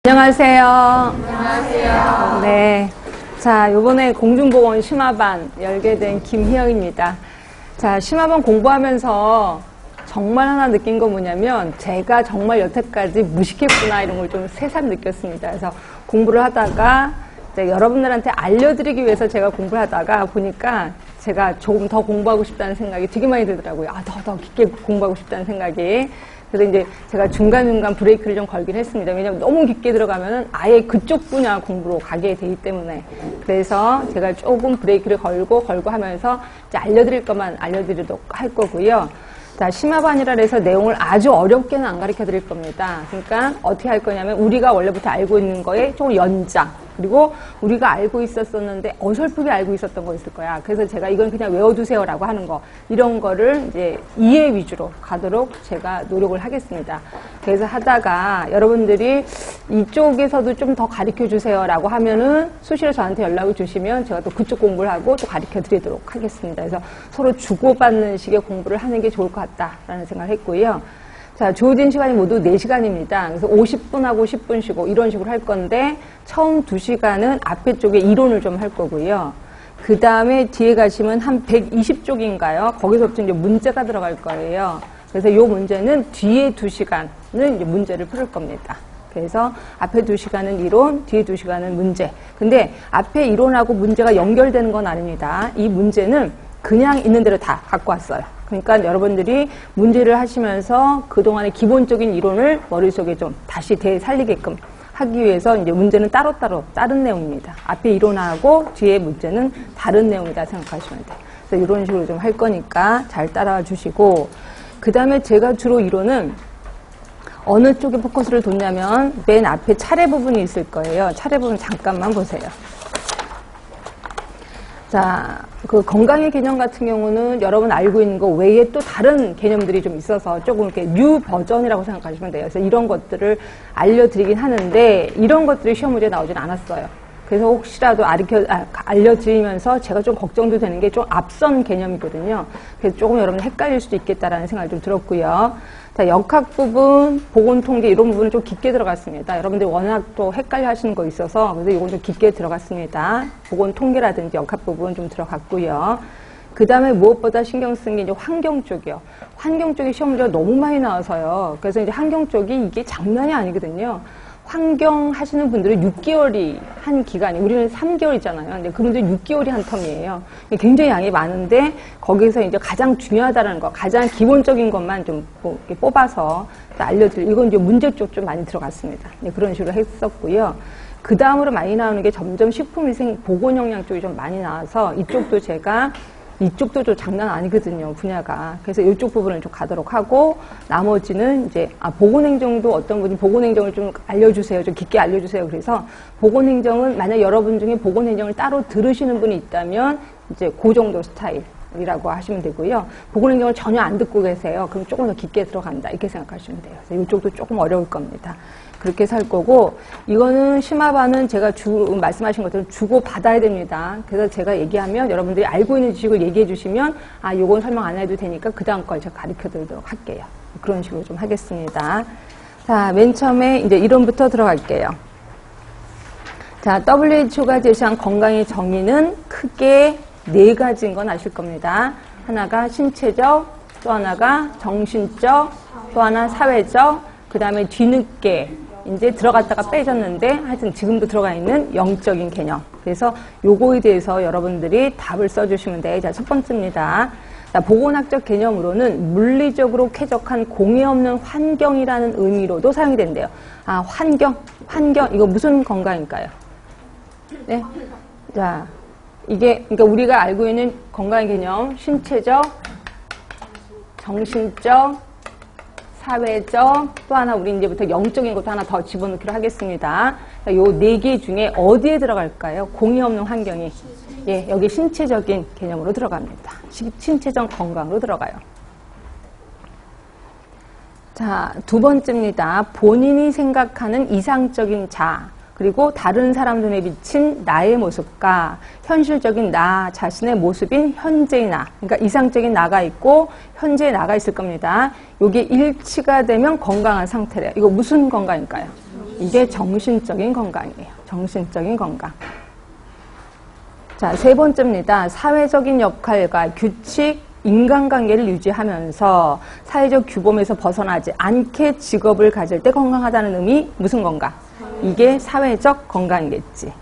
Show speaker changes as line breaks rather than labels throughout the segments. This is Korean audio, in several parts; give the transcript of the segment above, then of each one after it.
안녕하세요. 안녕하세요. 네. 자, 요번에 공중보건 심화반 열게 된 김희영입니다. 자, 심화반 공부하면서 정말 하나 느낀 건 뭐냐면 제가 정말 여태까지 무식했구나 이런 걸 좀 새삼 느꼈습니다. 그래서 공부를 하다가 이제 여러분들한테 알려드리기 위해서 제가 공부를 하다가 보니까 제가 조금 더 공부하고 싶다는 생각이 되게 많이 들더라고요. 더 깊게 공부하고 싶다는 생각이. 그래서 이제 제가 중간중간 브레이크를 좀 걸긴 했습니다. 왜냐면 너무 깊게 들어가면은 아예 그쪽 분야 공부로 가게 되기 때문에. 그래서 제가 조금 브레이크를 걸고 하면서 이제 알려드릴 것만 알려드리도록 할 거고요. 자, 심화반이라 해서 내용을 아주 어렵게는 안 가르쳐 드릴 겁니다. 그러니까 어떻게 할 거냐면 우리가 원래부터 알고 있는 거에 조금 연장, 그리고 우리가 알고 있었었는데 어설프게 알고 있었던 거 있을 거야. 그래서 제가 이건 그냥 외워두세요라고 하는 거, 이런 거를 이제 이해 위주로 가도록 제가 노력을 하겠습니다. 그래서 하다가 여러분들이 이쪽에서도 좀 더 가르쳐 주세요라고 하면은 수시로 저한테 연락을 주시면 제가 또 그쪽 공부를 하고 또 가르쳐 드리도록 하겠습니다. 그래서 서로 주고받는 식의 공부를 하는 게 좋을 것 같다라는 생각을 했고요. 자, 주어진 시간이 모두 4시간입니다. 그래서 50분하고 10분 쉬고 이런 식으로 할 건데 처음 2시간은 앞에 쪽에 이론을 좀 할 거고요. 그 다음에 뒤에 가시면 한 120쪽인가요? 거기서부터 이제 문제가 들어갈 거예요. 그래서 이 문제는 뒤에 2시간은 이제 문제를 풀을 겁니다. 그래서 앞에 2시간은 이론, 뒤에 2시간은 문제. 근데 앞에 이론하고 문제가 연결되는 건 아닙니다. 이 문제는 그냥 있는 대로 다 갖고 왔어요. 그러니까 여러분들이 문제를 하시면서 그동안의 기본적인 이론을 머릿속에 좀 다시 되살리게끔 하기 위해서 이제 문제는 따로따로 다른 내용입니다. 앞에 이론하고 뒤에 문제는 다른 내용이다 생각하시면 돼요. 그래서 이런 식으로 좀 할 거니까 잘 따라와 주시고, 그 다음에 제가 주로 이론은 어느 쪽에 포커스를 뒀냐면 맨 앞에 차례 부분이 있을 거예요. 차례 부분 잠깐만 보세요. 자, 그 건강의 개념 같은 경우는 여러분 알고 있는 거 외에 또 다른 개념들이 좀 있어서 조금 이렇게 뉴 버전이라고 생각하시면 돼요. 그래서 이런 것들을 알려드리긴 하는데 이런 것들이 시험 문제에 나오진 않았어요. 그래서 혹시라도 알려드리면서 제가 좀 걱정도 되는 게 좀 앞선 개념이거든요. 그래서 조금 여러분 헷갈릴 수도 있겠다라는 생각이 좀 들었고요. 자, 역학 부분, 보건통계 이런 부분은 좀 깊게 들어갔습니다. 여러분들이 워낙 또 헷갈려 하시는 거 있어서 그래서 이건 좀 깊게 들어갔습니다. 보건통계라든지 역학 부분 좀 들어갔고요. 그 다음에 무엇보다 신경 쓴 게 이제 환경 쪽이요. 환경 쪽이 시험 문제가 너무 많이 나와서요. 그래서 이제 환경 쪽이 이게 장난이 아니거든요. 환경 하시는 분들은 6개월이 한 기간이, 우리는 3개월 있잖아요. 근데 그분들 6개월이 한 텀이에요. 굉장히 양이 많은데 거기서 이제 가장 중요하다는 거, 가장 기본적인 것만 좀 이렇게 뽑아서 알려드릴, 이건 이제 문제 쪽 좀 많이 들어갔습니다. 그런 식으로 했었고요. 그 다음으로 많이 나오는 게 점점 식품위생 보건영양 쪽이 좀 많이 나와서 이쪽도 이쪽도 좀 장난 아니거든요, 분야가. 그래서 이쪽 부분을 좀 가도록 하고, 나머지는 이제, 보건행정도 어떤 분이 보건행정을 좀 알려주세요. 좀 깊게 알려주세요. 그래서 보건행정은 만약 여러분 중에 보건행정을 따로 들으시는 분이 있다면, 이제 그 정도 스타일이라고 하시면 되고요. 보건행정을 전혀 안 듣고 계세요. 그럼 조금 더 깊게 들어간다. 이렇게 생각하시면 돼요. 그래서 이쪽도 조금 어려울 겁니다. 그렇게 살 거고, 이거는 심화반은 제가 말씀하신 것처럼 주고 받아야 됩니다. 그래서 제가 얘기하면 여러분들이 알고 있는 지식을 얘기해 주시면 요건 설명 안 해도 되니까 그 다음 걸 제가 가르쳐 드리도록 할게요. 그런 식으로 좀 하겠습니다. 자, 맨 처음에 이제 이론부터 들어갈게요. 자, WHO가 제시한 건강의 정의는 크게 4가지인 건 아실 겁니다. 하나가 신체적, 또 하나가 정신적, 또 하나 사회적, 그 다음에 뒤늦게 이제 들어갔다가 빼졌는데 하여튼 지금도 들어가 있는 영적인 개념. 그래서 요거에 대해서 여러분들이 답을 써주시면 돼요. 자, 첫 번째입니다. 자, 보건학적 개념으로는 물리적으로 쾌적한 공해 없는 환경이라는 의미로도 사용이 된대요. 환경, 이거 무슨 건강일까요? 네. 자, 이게, 그러니까 우리가 알고 있는 건강의 개념, 신체적, 정신적, 사회적, 또 하나 우리 이제부터 영적인 것도 하나 더 집어넣기로 하겠습니다. 요 4개 중에 어디에 들어갈까요? 공해 없는 환경이. 예, 여기 신체적인 개념으로 들어갑니다. 신체적 건강으로 들어가요. 자, 두 번째입니다. 본인이 생각하는 이상적인 자, 그리고 다른 사람 눈에 비친 나의 모습과 현실적인 나 자신의 모습인 현재의 나, 그러니까 이상적인 나가 있고 현재의 나가 있을 겁니다. 이게 일치가 되면 건강한 상태래요. 이거 무슨 건강일까요? 이게 정신적인 건강이에요. 정신적인 건강. 자, 세 번째입니다. 사회적인 역할과 규칙, 인간관계를 유지하면서 사회적 규범에서 벗어나지 않게 직업을 가질 때 건강하다는 의미, 무슨 건강? 이게 사회적 건강이겠지.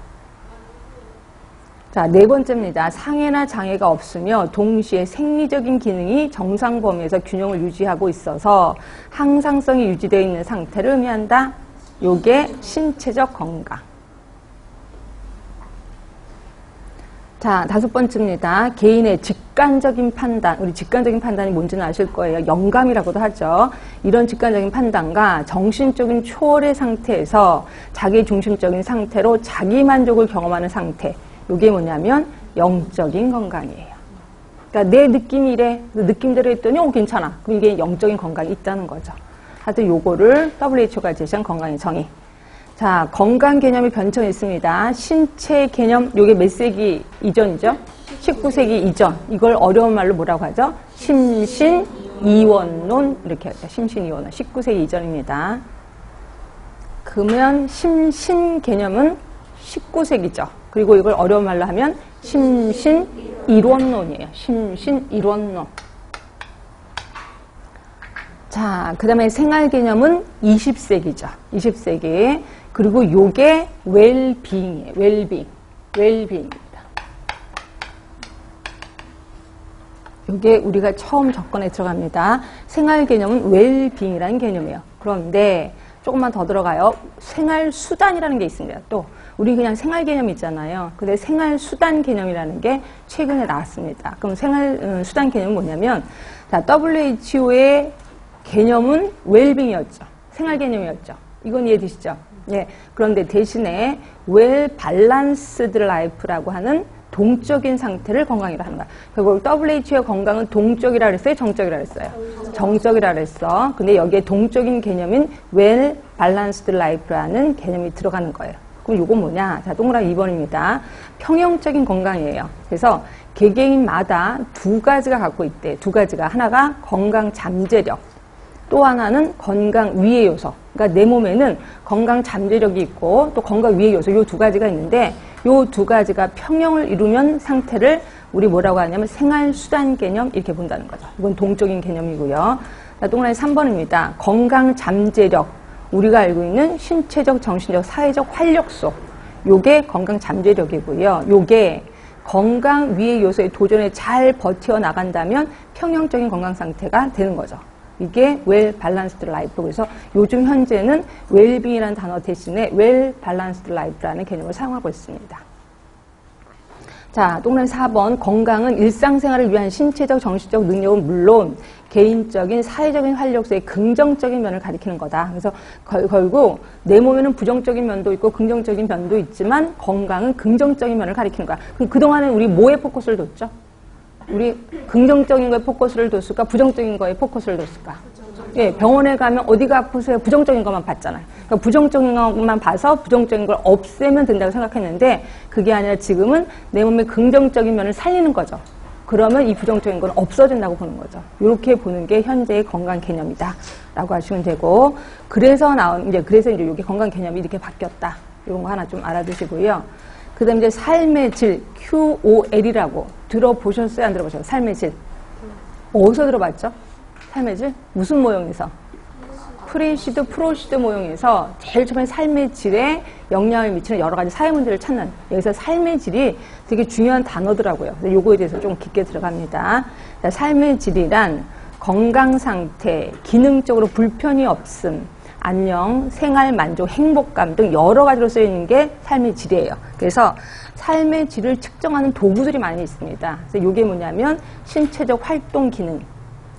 자, 네 번째입니다. 상해나 장애가 없으며 동시에 생리적인 기능이 정상 범위에서 균형을 유지하고 있어서 항상성이 유지되어 있는 상태를 의미한다. 요게 신체적 건강. 자, 다섯 번째입니다. 개인의 직관적인 판단. 우리 직관적인 판단이 뭔지는 아실 거예요. 영감이라고도 하죠. 이런 직관적인 판단과 정신적인 초월의 상태에서 자기 중심적인 상태로 자기 만족을 경험하는 상태. 이게 뭐냐면 영적인 건강이에요. 그러니까 내 느낌이 이래. 느낌대로 했더니 괜찮아. 그럼 이게 영적인 건강이 있다는 거죠. 하여튼 요거를 WHO가 제시한 건강의 정의. 자, 건강 개념이 변천이 있습니다. 신체 개념, 요게 몇 세기 이전이죠? 19세기 이전. 이걸 어려운 말로 뭐라고 하죠? 심신이원론, 이렇게 하죠. 심신이원론. 19세기 이전입니다. 그러면 심신 개념은 19세기죠. 그리고 이걸 어려운 말로 하면 심신이론론이에요. 심신이론론. 자, 그 다음에 생활 개념은 20세기죠. 20세기. 그리고 요게 웰빙이에요. 웰빙입니다. 요게 우리가 처음 접근에 들어갑니다. 생활 개념은 웰빙이라는 개념이에요. 그런데 조금만 더 들어가요. 생활 수단이라는 게 있습니다. 또 우리 그냥 생활 개념 있잖아요. 근데 생활 수단 개념이라는 게 최근에 나왔습니다. 그럼 생활 수단 개념은 뭐냐면, 자, WHO의 개념은 웰빙이었죠. 생활 개념이었죠. 이건 이해되시죠? 예. 그런데 대신에 웰 밸런스드 라이프라고 하는 동적인 상태를 건강이라 하는 거야. 결국 WHO의 건강은 동적이라 그랬어요? 정적이라 그랬어요? 정적이라 그랬어. 근데 여기에 동적인 개념인 웰 밸런스드 라이프라는 개념이 들어가는 거예요. 그럼 이건 뭐냐? 자, 동그라미 2번입니다. 평형적인 건강이에요. 그래서 개개인마다 두 가지가 갖고 있대. 두 가지가. 하나가 건강 잠재력. 또 하나는 건강 위의 요소. 그러니까 내 몸에는 건강 잠재력이 있고 또 건강 위의 요소. 요 두 가지가 있는데 요 두 가지가 평형을 이루면 상태를 우리 뭐라고 하냐면 생활수단 개념 이렇게 본다는 거죠. 이건 동적인 개념이고요. 자, 동그라미 3번입니다. 건강 잠재력. 우리가 알고 있는 신체적, 정신적, 사회적 활력소. 요게 건강 잠재력이고요. 요게 건강 위의 요소의 도전에 잘 버텨 나간다면 평형적인 건강 상태가 되는 거죠. 이게 웰 밸런스드 라이프. 그래서 요즘 현재는 웰빙이라는 단어 대신에 웰 밸런스드 라이프라는 개념을 사용하고 있습니다. 자, 동그라미 4번. 건강은 일상생활을 위한 신체적, 정신적 능력은 물론 개인적인, 사회적인 활력소의 긍정적인 면을 가리키는 거다. 그래서 결국 내 몸에는 부정적인 면도 있고 긍정적인 면도 있지만 건강은 긍정적인 면을 가리키는 거야. 그동안은 우리 뭐에 포커스를 뒀죠? 우리 긍정적인 거에 포커스를 뒀을까? 부정적인 거에 포커스를 뒀을까? 예, 병원에 가면 어디가 아프세요? 부정적인 것만 봤잖아요. 그러니까 부정적인 것만 봐서 부정적인 걸 없애면 된다고 생각했는데 그게 아니라 지금은 내 몸의 긍정적인 면을 살리는 거죠. 그러면 이 부정적인 건 없어진다고 보는 거죠. 이렇게 보는 게 현재의 건강 개념이다 라고 하시면 되고, 그래서 이제 이게 건강 개념이 이렇게 바뀌었다. 이런 거 하나 좀 알아두시고요. 그 다음에 이제 삶의 질, QOL이라고 들어보셨어요? 안 들어보셨어요? 삶의 질. 어디서 들어봤죠? 삶의 질? 무슨 모형에서? 프리시드, 프로시드 모형에서 제일 처음에 삶의 질에 영향을 미치는 여러 가지 사회 문제를 찾는, 여기서 삶의 질이 되게 중요한 단어더라고요. 그래서 요거에 대해서 좀 깊게 들어갑니다. 삶의 질이란 건강 상태, 기능적으로 불편이 없음, 안녕, 생활 만족, 행복감 등 여러 가지로 쓰이는 게 삶의 질이에요. 그래서 삶의 질을 측정하는 도구들이 많이 있습니다. 그래서 이게 뭐냐면 신체적 활동 기능,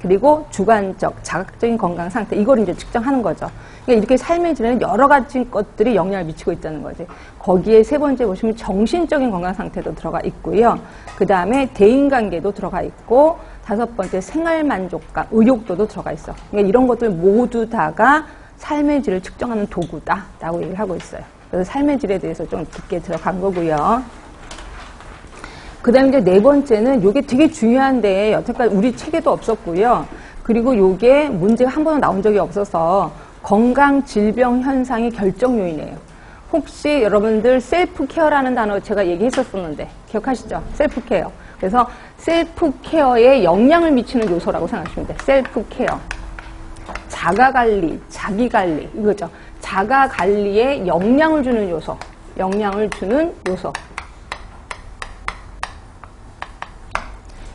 그리고 주관적, 자각적인 건강 상태, 이걸 이제 측정하는 거죠. 그러니까 이렇게 삶의 질에는 여러 가지 것들이 영향을 미치고 있다는 거지. 거기에 세 번째 보시면 정신적인 건강 상태도 들어가 있고요. 그 다음에 대인관계도 들어가 있고, 다섯 번째 생활 만족감, 의욕도도 들어가 있어. 그러니까 이런 것들 모두 다가 삶의 질을 측정하는 도구다라고 얘기를 하고 있어요. 그래서 삶의 질에 대해서 좀 깊게 들어간 거고요. 그 다음에 이제 네 번째는 요게 되게 중요한데 여태까지 우리 책에도 없었고요. 그리고 요게 문제가 한 번도 나온 적이 없어서 건강 질병 현상이 결정 요인이에요. 혹시 여러분들 셀프 케어라는 단어 제가 얘기했었었는데 기억하시죠? 셀프 케어. 그래서 셀프 케어에 영향을 미치는 요소라고 생각하시면 돼요. 셀프 케어. 자가 관리, 자기 관리 이거죠. 자가 관리에 영향을 주는 요소. 영향을 주는 요소.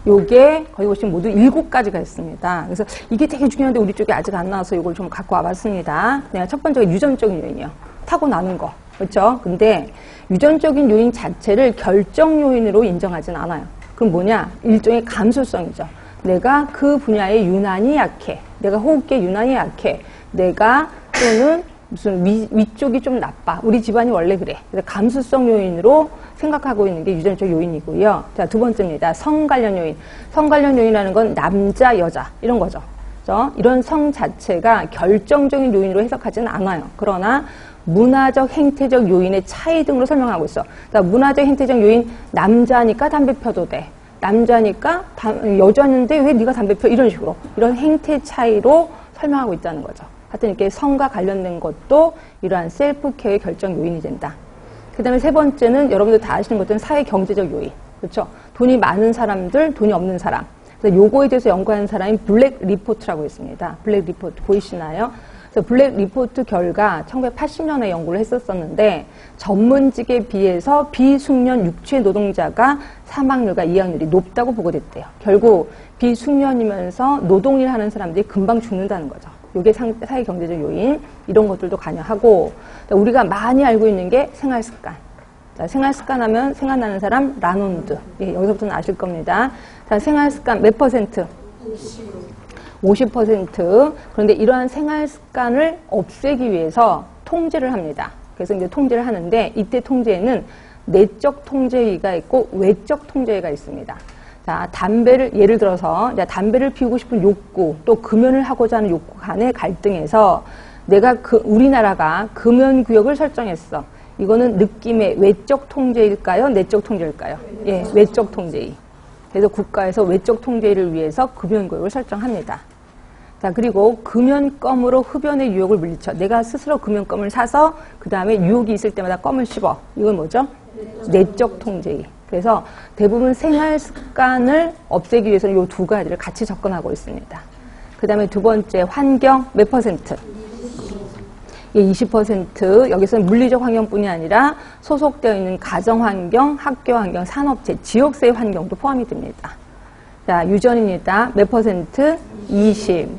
요게 거기 보시면 모두 7가지가 있습니다. 그래서 이게 되게 중요한데 우리 쪽에 아직 안 나와서 이걸 좀 갖고 와봤습니다. 내가 첫 번째가 유전적인 요인이요. 타고나는 거. 그렇죠? 근데 유전적인 요인 자체를 결정 요인으로 인정하진 않아요. 그럼 뭐냐? 일종의 감수성이죠. 내가 그 분야에 유난히 약해. 내가 호흡기에 유난히 약해. 내가 또는 무슨 위쪽이 좀 나빠. 우리 집안이 원래 그래. 그래서 감수성 요인으로 생각하고 있는 게 유전적 요인이고요. 자, 두 번째입니다. 성 관련 요인. 성 관련 요인이라는 건 남자, 여자 이런 거죠. 그렇죠? 이런 성 자체가 결정적인 요인으로 해석하지는 않아요. 그러나 문화적, 행태적 요인의 차이 등으로 설명하고 있어. 그러니까 문화적, 행태적 요인, 남자니까 담배 펴도 돼. 남자니까 여자였는데 왜 네가 담배 펴? 이런 식으로. 이런 행태 차이로 설명하고 있다는 거죠. 하여튼 이렇게 성과 관련된 것도 이러한 셀프 케어의 결정 요인이 된다. 그 다음에 세 번째는 여러분들 다 아시는 것들은 사회 경제적 요인. 그렇죠? 돈이 많은 사람들, 돈이 없는 사람. 그래서 요거에 대해서 연구하는 사람이 블랙 리포트라고 있습니다. 블랙 리포트 보이시나요? 그래서 블랙 리포트 결과 1980년에 연구를 했었었는데 전문직에 비해서 비숙련 육체 노동자가 사망률과 이학률이 높다고 보고됐대요. 결국 비숙련이면서 노동일 하는 사람들이 금방 죽는다는 거죠. 이게 사회 경제적 요인 이런 것들도 관여하고 우리가 많이 알고 있는 게 생활 습관. 자, 생활 습관 하면 생각나는 사람 라논드. 예, 여기서부터는 아실 겁니다. 자, 생활 습관 몇 퍼센트? 50%. 그런데 이러한 생활 습관을 없애기 위해서 통제를 합니다. 그래서 이제 통제를 하는데 이때 통제에는 내적 통제위가 있고 외적 통제위가 있습니다. 자, 담배를 예를 들어서 담배를 피우고 싶은 욕구 또 금연을 하고자 하는 욕구 간의 갈등에서 내가 우리나라가 금연 구역을 설정했어. 이거는 느낌의 외적 통제일까요? 내적 통제일까요? 예, 외적 통제위. 그래서 국가에서 외적 통제를 위해서 금연구역을 설정합니다. 자, 그리고 금연껌으로 흡연의 유혹을 물리쳐. 내가 스스로 금연껌을 사서 그 다음에 유혹이 있을 때마다 껌을 씹어. 이건 뭐죠? 내적 통제위. 그래서 대부분 생활 습관을 없애기 위해서는 이 두 가지를 같이 접근하고 있습니다. 그 다음에 두 번째 환경 몇 퍼센트? 20%. 여기서는 물리적 환경뿐이 아니라 소속되어 있는 가정 환경, 학교 환경, 산업체, 지역사회 환경도 포함이 됩니다. 자, 유전입니다. 몇 퍼센트? 20.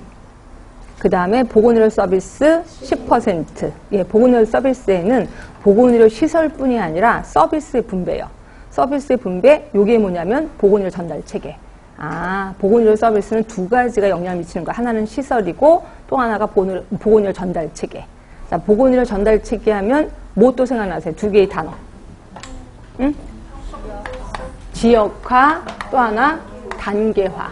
그 다음에 보건의료 서비스 10%. 예, 보건의료 서비스에는 보건의료 시설뿐이 아니라 서비스의 분배예요. 서비스의 분배, 요게 뭐냐면 보건의료 전달 체계. 아, 보건의료 서비스는 두 가지가 영향을 미치는 거. 하나는 시설이고 또 하나가 보건의료 전달 체계. 자, 보건의료 전달 체계 하면 뭐 또 생각나세요? 두 개의 단어. 응? 지역화, 또 하나 단계화.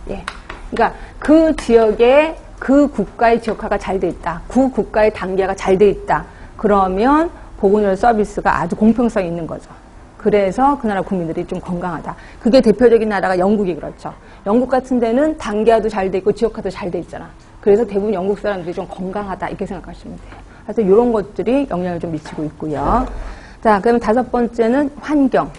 예. 그러니까 그 지역에 그 국가의 지역화가 잘 돼 있다. 그 국가의 단계가 잘 돼 있다. 그러면 보건의료 서비스가 아주 공평성이 있는 거죠. 그래서 그 나라 국민들이 좀 건강하다. 그게 대표적인 나라가 영국이 그렇죠. 영국 같은 데는 단계화도 잘 돼 있고 지역화도 잘 돼 있잖아. 그래서 대부분 영국 사람들이 좀 건강하다 이렇게 생각하시면 돼요. 그래서 이런 것들이 영향을 좀 미치고 있고요. 자, 그러면 다섯 번째는 환경.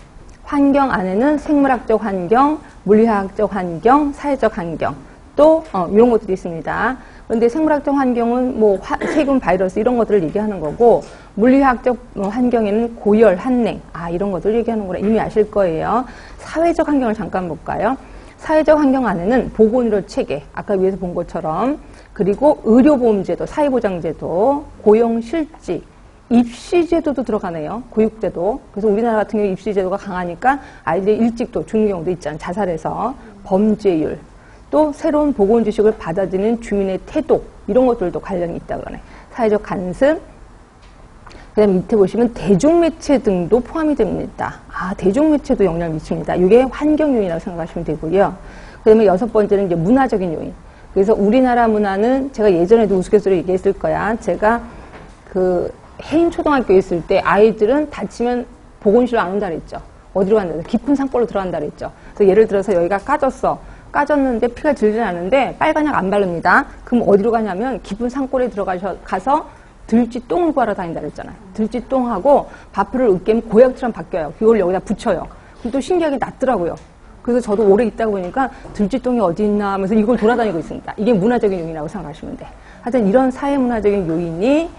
환경 안에는 생물학적 환경, 물리학적 환경, 사회적 환경 또 이런 것들이 있습니다. 그런데 생물학적 환경은 뭐 세균, 바이러스 이런 것들을 얘기하는 거고 물리학적 환경에는 고열, 한냉 이런 것들을 얘기하는구나 이미 아실 거예요. 사회적 환경을 잠깐 볼까요? 사회적 환경 안에는 보건의료 체계, 아까 위에서 본 것처럼 그리고 의료보험제도, 사회보장제도, 고용실직, 입시제도도 들어가네요. 교육제도. 그래서 우리나라 같은 경우 입시제도가 강하니까 아이들이 일찍도 죽는 경우도 있잖아요. 자살해서. 범죄율. 또 새로운 보건 지식을 받아들이는 주민의 태도. 이런 것들도 관련이 있다 그러네. 사회적 간섭. 그 다음에 밑에 보시면 대중매체 등도 포함이 됩니다. 대중매체도 영향을 미칩니다. 이게 환경요인이라고 생각하시면 되고요. 그 다음에 여섯 번째는 이제 문화적인 요인. 그래서 우리나라 문화는 제가 예전에도 우스갯소리 얘기했을 거야. 제가 해인초등학교에 있을 때 아이들은 다치면 보건실로 안 온다 그랬죠. 어디로 간다 그랬죠? 깊은 산골로 들어간다 그랬죠. 그래서 예를 들어서 여기가 까졌어. 까졌는데 피가 질질 않는데 빨간 약 안 바릅니다. 그럼 어디로 가냐면 깊은 산골에 가서 들쥐똥을 구하러 다닌다 그랬잖아요. 들쥐똥하고 밥풀을 으깨면 고약처럼 바뀌어요. 그걸 여기다 붙여요. 그럼 또 신기하게 낫더라고요. 그래서 저도 오래 있다가 보니까 들쥐똥이 어디 있나 하면서 이걸 돌아다니고 있습니다. 이게 문화적인 요인이라고 생각하시면 돼. 하여튼 이런 사회문화적인 요인이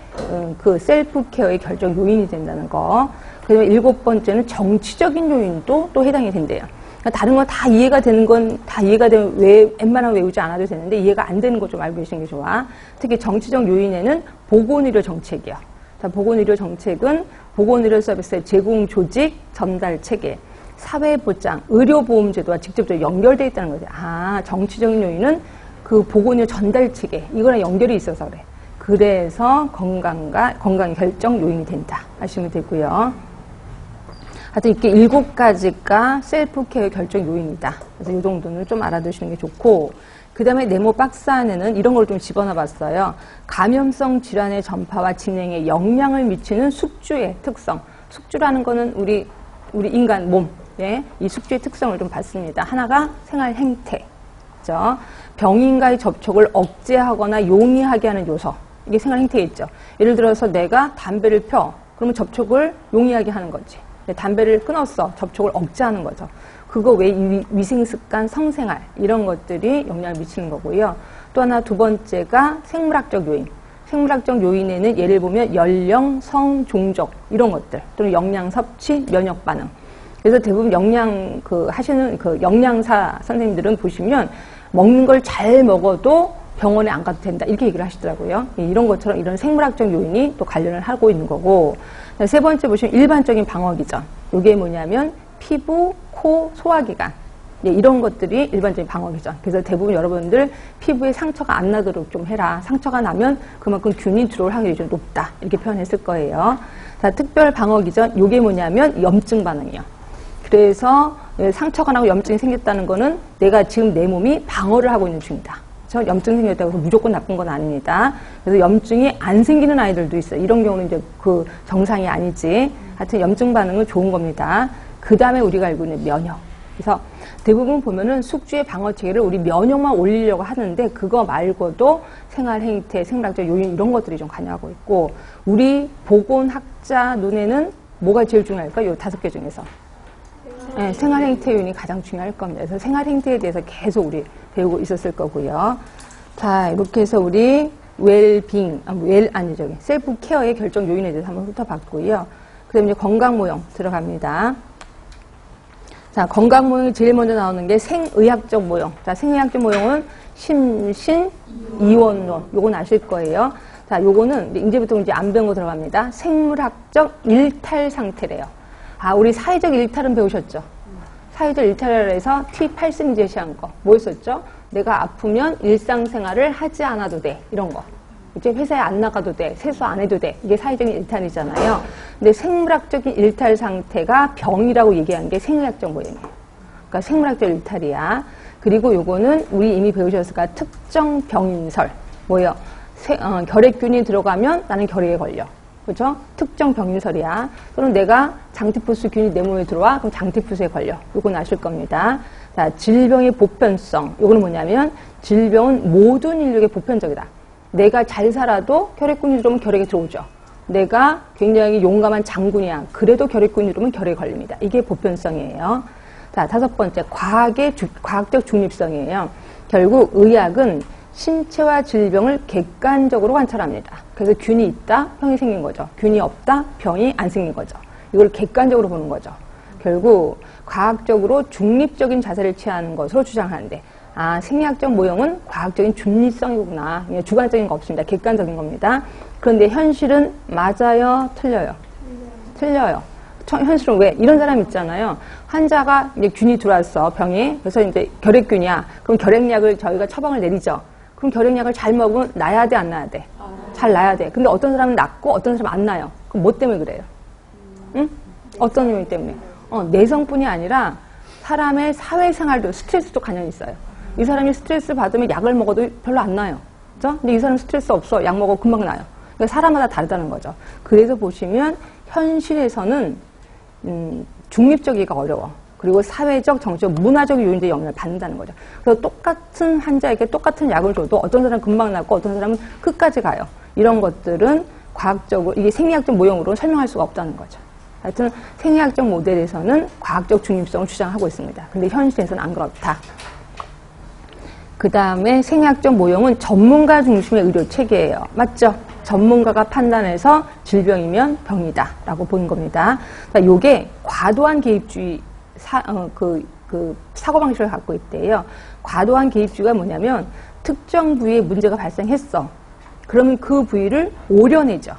그 셀프 케어의 결정 요인이 된다는 거. 그다음에 7번째는 정치적인 요인도 또 해당이 된대요. 그러니까 다른 건 다 이해가 되는 건 다 이해가 되면 웬만하면 외우지 않아도 되는데 이해가 안 되는 거 좀 알고 계시는 게 좋아. 특히 정치적 요인에는 보건의료 정책이요. 자, 보건의료 정책은 보건의료 서비스의 제공 조직, 전달 체계, 사회보장, 의료보험제도와 직접적으로 연결되어 있다는 거죠. 아, 정치적인 요인은 그 보건의료 전달 체계, 이거랑 연결이 있어서 그래. 그래서 건강의 결정 요인이 된다 하시면 되고요. 하여튼 이렇게 7가지가 셀프 케어 결정 요인이다. 그래서 이 정도는 좀 알아두시는 게 좋고, 그 다음에 네모 박스 안에는 이런 걸 좀 집어넣어 봤어요. 감염성 질환의 전파와 진행에 영향을 미치는 숙주의 특성. 숙주라는 거는 우리 인간 몸, 예, 이 숙주의 특성을 좀 봤습니다. 하나가 생활 행태, 그죠? 병인과의 접촉을 억제하거나 용이하게 하는 요소. 이게 생활 행태겠죠. 예를 들어서 내가 담배를 펴. 그러면 접촉을 용이하게 하는 거지. 담배를 끊었어. 접촉을 억제하는 거죠. 그거 외에 위생습관, 성생활 이런 것들이 영향을 미치는 거고요. 또 하나 두 번째가 생물학적 요인. 생물학적 요인에는 예를 보면 연령, 성, 종족 이런 것들 또는 영양 섭취, 면역 반응. 그래서 대부분 하시는 영양사 선생님들은 보시면 먹는 걸 잘 먹어도 병원에 안 가도 된다 이렇게 얘기를 하시더라고요. 이런 것처럼 이런 생물학적 요인이 또 관련을 하고 있는 거고. 세 번째 보시면 일반적인 방어기전. 이게 뭐냐면 피부, 코, 소화기관. 이런 것들이 일반적인 방어기전. 그래서 대부분 여러분들 피부에 상처가 안 나도록 좀 해라. 상처가 나면 그만큼 균이 들어올 확률이 좀 높다. 이렇게 표현했을 거예요. 자, 특별 방어기전. 이게 뭐냐면 염증 반응이요. 그래서 상처가 나고 염증이 생겼다는 거는 내가 지금 내 몸이 방어를 하고 있는 중이다. 그렇죠? 염증 생겼다고 해서 무조건 나쁜 건 아닙니다. 그래서 염증이 안 생기는 아이들도 있어요. 이런 경우는 이제 그 정상이 아니지. 하여튼 염증 반응은 좋은 겁니다. 그 다음에 우리가 알고 있는 면역. 그래서 대부분 보면은 숙주의 방어 체계를 우리 면역만 올리려고 하는데 그거 말고도 생활 행태, 생물학적 요인 이런 것들이 좀 관여하고 있고, 우리 보건학자 눈에는 뭐가 제일 중요할까? 요 5개 중에서. 네, 생활 행태 요인이 가장 중요할 겁니다. 그래서 생활 행태에 대해서 계속 우리 배우고 있었을 거고요. 자, 이렇게 해서 우리 셀프 케어의 결정 요인에 대해서 한번 훑어봤고요. 그 다음에 이제 건강 모형 들어갑니다. 자, 건강 모형이 제일 먼저 나오는 게 생의학적 모형. 자, 생의학적 모형은 심신 이원론. 요건 아실 거예요. 자, 요거는 이제부터 이제 안 배운 거 들어갑니다. 생물학적 일탈 상태래요. 아, 우리 사회적 일탈은 배우셨죠? 사회적 일탈에서 T8승이 제시한 거. 뭐였었죠? 내가 아프면 일상생활을 하지 않아도 돼. 이런 거. 이제 회사에 안 나가도 돼. 세수 안 해도 돼. 이게 사회적인 일탈이잖아요. 근데 생물학적인 일탈 상태가 병이라고 얘기한 게 생의학적 모형이에요. 그러니까 생물학적 일탈이야. 그리고 요거는 우리 이미 배우셨을까? 특정 병인설. 뭐예요? 결핵균이 들어가면 나는 결핵에 걸려. 그죠? 특정 병인설이야. 또는 내가 장티푸스 균이 내 몸에 들어와, 그럼 장티푸스에 걸려. 요건 아실 겁니다. 자, 질병의 보편성. 요거는 뭐냐면, 질병은 모든 인류에게 보편적이다. 내가 잘 살아도 결핵균이 들어오면 결핵에 들어오죠. 내가 굉장히 용감한 장군이야. 그래도 결핵균이 들어오면 결핵에 걸립니다. 이게 보편성이에요. 자, 5번째, 과학적 중립성이에요. 결국 의학은 신체와 질병을 객관적으로 관찰합니다. 그래서 균이 있다, 병이 생긴 거죠. 균이 없다, 병이 안 생긴 거죠. 이걸 객관적으로 보는 거죠. 결국 과학적으로 중립적인 자세를 취하는 것으로 주장하는데, 아, 생리학적 모형은 과학적인 중립성이구나. 주관적인 거 없습니다. 객관적인 겁니다. 그런데 현실은 맞아요, 틀려요? 틀려요. 현실은 왜? 이런 사람 있잖아요. 환자가 이제 균이 들어왔어, 병이. 그래서 이제 결핵균이야. 그럼 결핵약을 저희가 처방을 내리죠. 그럼 결핵약을 잘 먹으면 나야 돼, 안 나야 돼? 잘 나야 돼. 근데 어떤 사람은 낫고 어떤 사람은 안 나요. 그럼 뭐 때문에 그래요? 응? 어떤 이유 때문에? 내성뿐이 아니라 사람의 사회생활도 스트레스도 관련이 있어요. 이 사람이 스트레스 받으면 약을 먹어도 별로 안 나요. 그죠? 근데 이 사람은 스트레스 없어. 약 먹어 금방 나요. 그러니까 사람마다 다르다는 거죠. 그래서 보시면 현실에서는 중립적이기가 어려워. 그리고 사회적, 정치적, 문화적 요인들의 영향을 받는다는 거죠. 그래서 똑같은 환자에게 똑같은 약을 줘도 어떤 사람은 금방 낫고 어떤 사람은 끝까지 가요. 이런 것들은 과학적으로, 이게 생리학적 모형으로 설명할 수가 없다는 거죠. 하여튼 생리학적 모델에서는 과학적 중립성을 주장하고 있습니다. 근데 현실에서는 안 그렇다. 그 다음에 생리학적 모형은 전문가 중심의 의료 체계예요. 맞죠? 전문가가 판단해서 질병이면 병이다 라고 보는 겁니다. 그러니까 요게 과도한 개입주의 사고방식을 갖고 있대요. 과도한 개입주의가 뭐냐면 특정 부위에 문제가 발생했어. 그러면 그 부위를 오려내죠.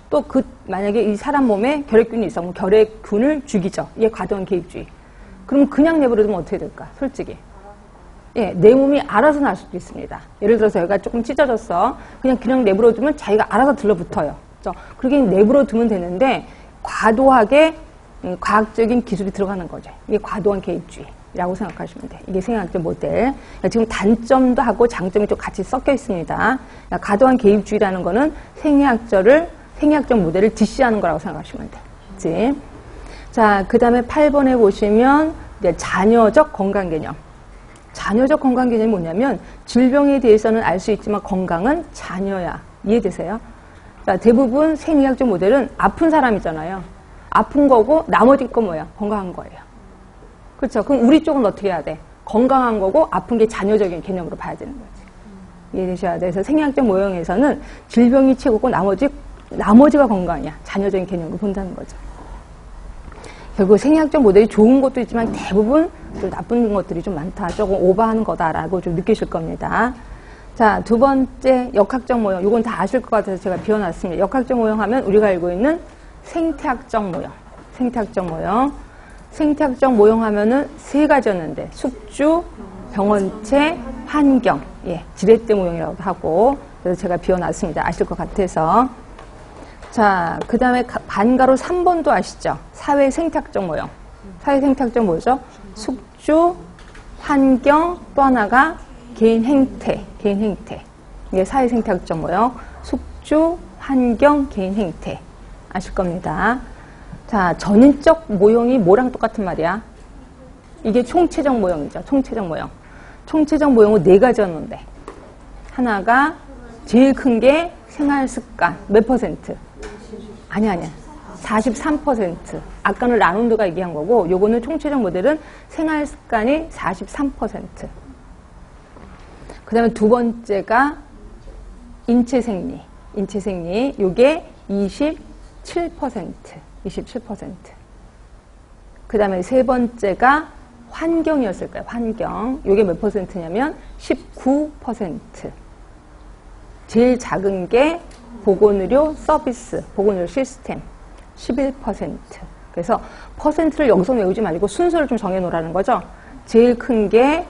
또 만약에 이 사람 몸에 결핵균이 있어. 그럼 결핵균을 죽이죠. 이게 과도한 개입주의. 그럼 그냥 내버려두면 어떻게 될까? 솔직히. 예, 내 몸이 알아서 날 수도 있습니다. 예를 들어서 얘가 조금 찢어졌어. 그냥 내버려두면 자기가 알아서 들러붙어요. 그렇죠? 그렇게 내버려두면 되는데 과도하게 과학적인 기술이 들어가는 거죠. 이게 과도한 개입주의라고 생각하시면 돼요. 이게 생리학적 모델. 그러니까 지금 단점도 하고 장점이 좀 같이 섞여 있습니다. 그러니까 과도한 개입주의라는 거는 생리학적 모델을 디시하는 거라고 생각하시면 돼요. 그치? 자, 그 다음에 8번에 보시면 이제 자녀적 건강 개념. 자녀적 건강 개념이 뭐냐면 질병에 대해서는 알 수 있지만 건강은 자녀야. 이해되세요? 자, 대부분 생리학적 모델은 아픈 사람이잖아요. 아픈 거고 나머지 거 뭐야? 건강한 거예요. 그렇죠? 그럼 우리 쪽은 어떻게 해야 돼? 건강한 거고 아픈 게 자녀적인 개념으로 봐야 되는 거지. 이해되셔야 돼. 그래서 생리학적 모형에서는 질병이 최고고 나머지가 건강이야. 자녀적인 개념으로 본다는 거죠. 결국 생리학적 모델이 좋은 것도 있지만 대부분 좀 나쁜 것들이 좀 많다. 조금 오버하는 거다라고 좀 느끼실 겁니다. 자, 두 번째 역학적 모형. 이건 다 아실 것 같아서 제가 비워놨습니다. 역학적 모형 하면 우리가 알고 있는 생태학적 모형. 생태학적 모형 하면은 세 가지였는데 숙주, 병원체, 환경. 예, 지렛대 모형이라고도 하고. 그래서 제가 비워놨습니다. 아실 것 같아서. 자, 그 다음에 반가로 3번도 아시죠? 사회 생태학적 모형. 사회 생태학적 뭐죠? 숙주, 환경, 또 하나가 개인 행태. 이게 사회 생태학적 모형. 숙주, 환경, 개인 행태. 아실 겁니다. 자, 전인적 모형이 뭐랑 똑같은 말이야? 이게 총체적 모형이죠. 총체적 모형은 네 가지였는데. 하나가 제일 큰 게 생활 습관. 몇 퍼센트? 아니야. 43%. 아까는 라운드가 얘기한 거고, 요거는 총체적 모델은 생활 습관이 43%. 그 다음에 두 번째가 인체 생리. 요게 27%. 그 다음에 세 번째가 환경이었을 거예요. 환경. 요게 몇 퍼센트냐면 19%. 제일 작은 게 보건의료 서비스, 보건의료 시스템 11%. 그래서 퍼센트를 여기서 외우지 말고 순서를 좀 정해놓으라는 거죠. 제일 큰 게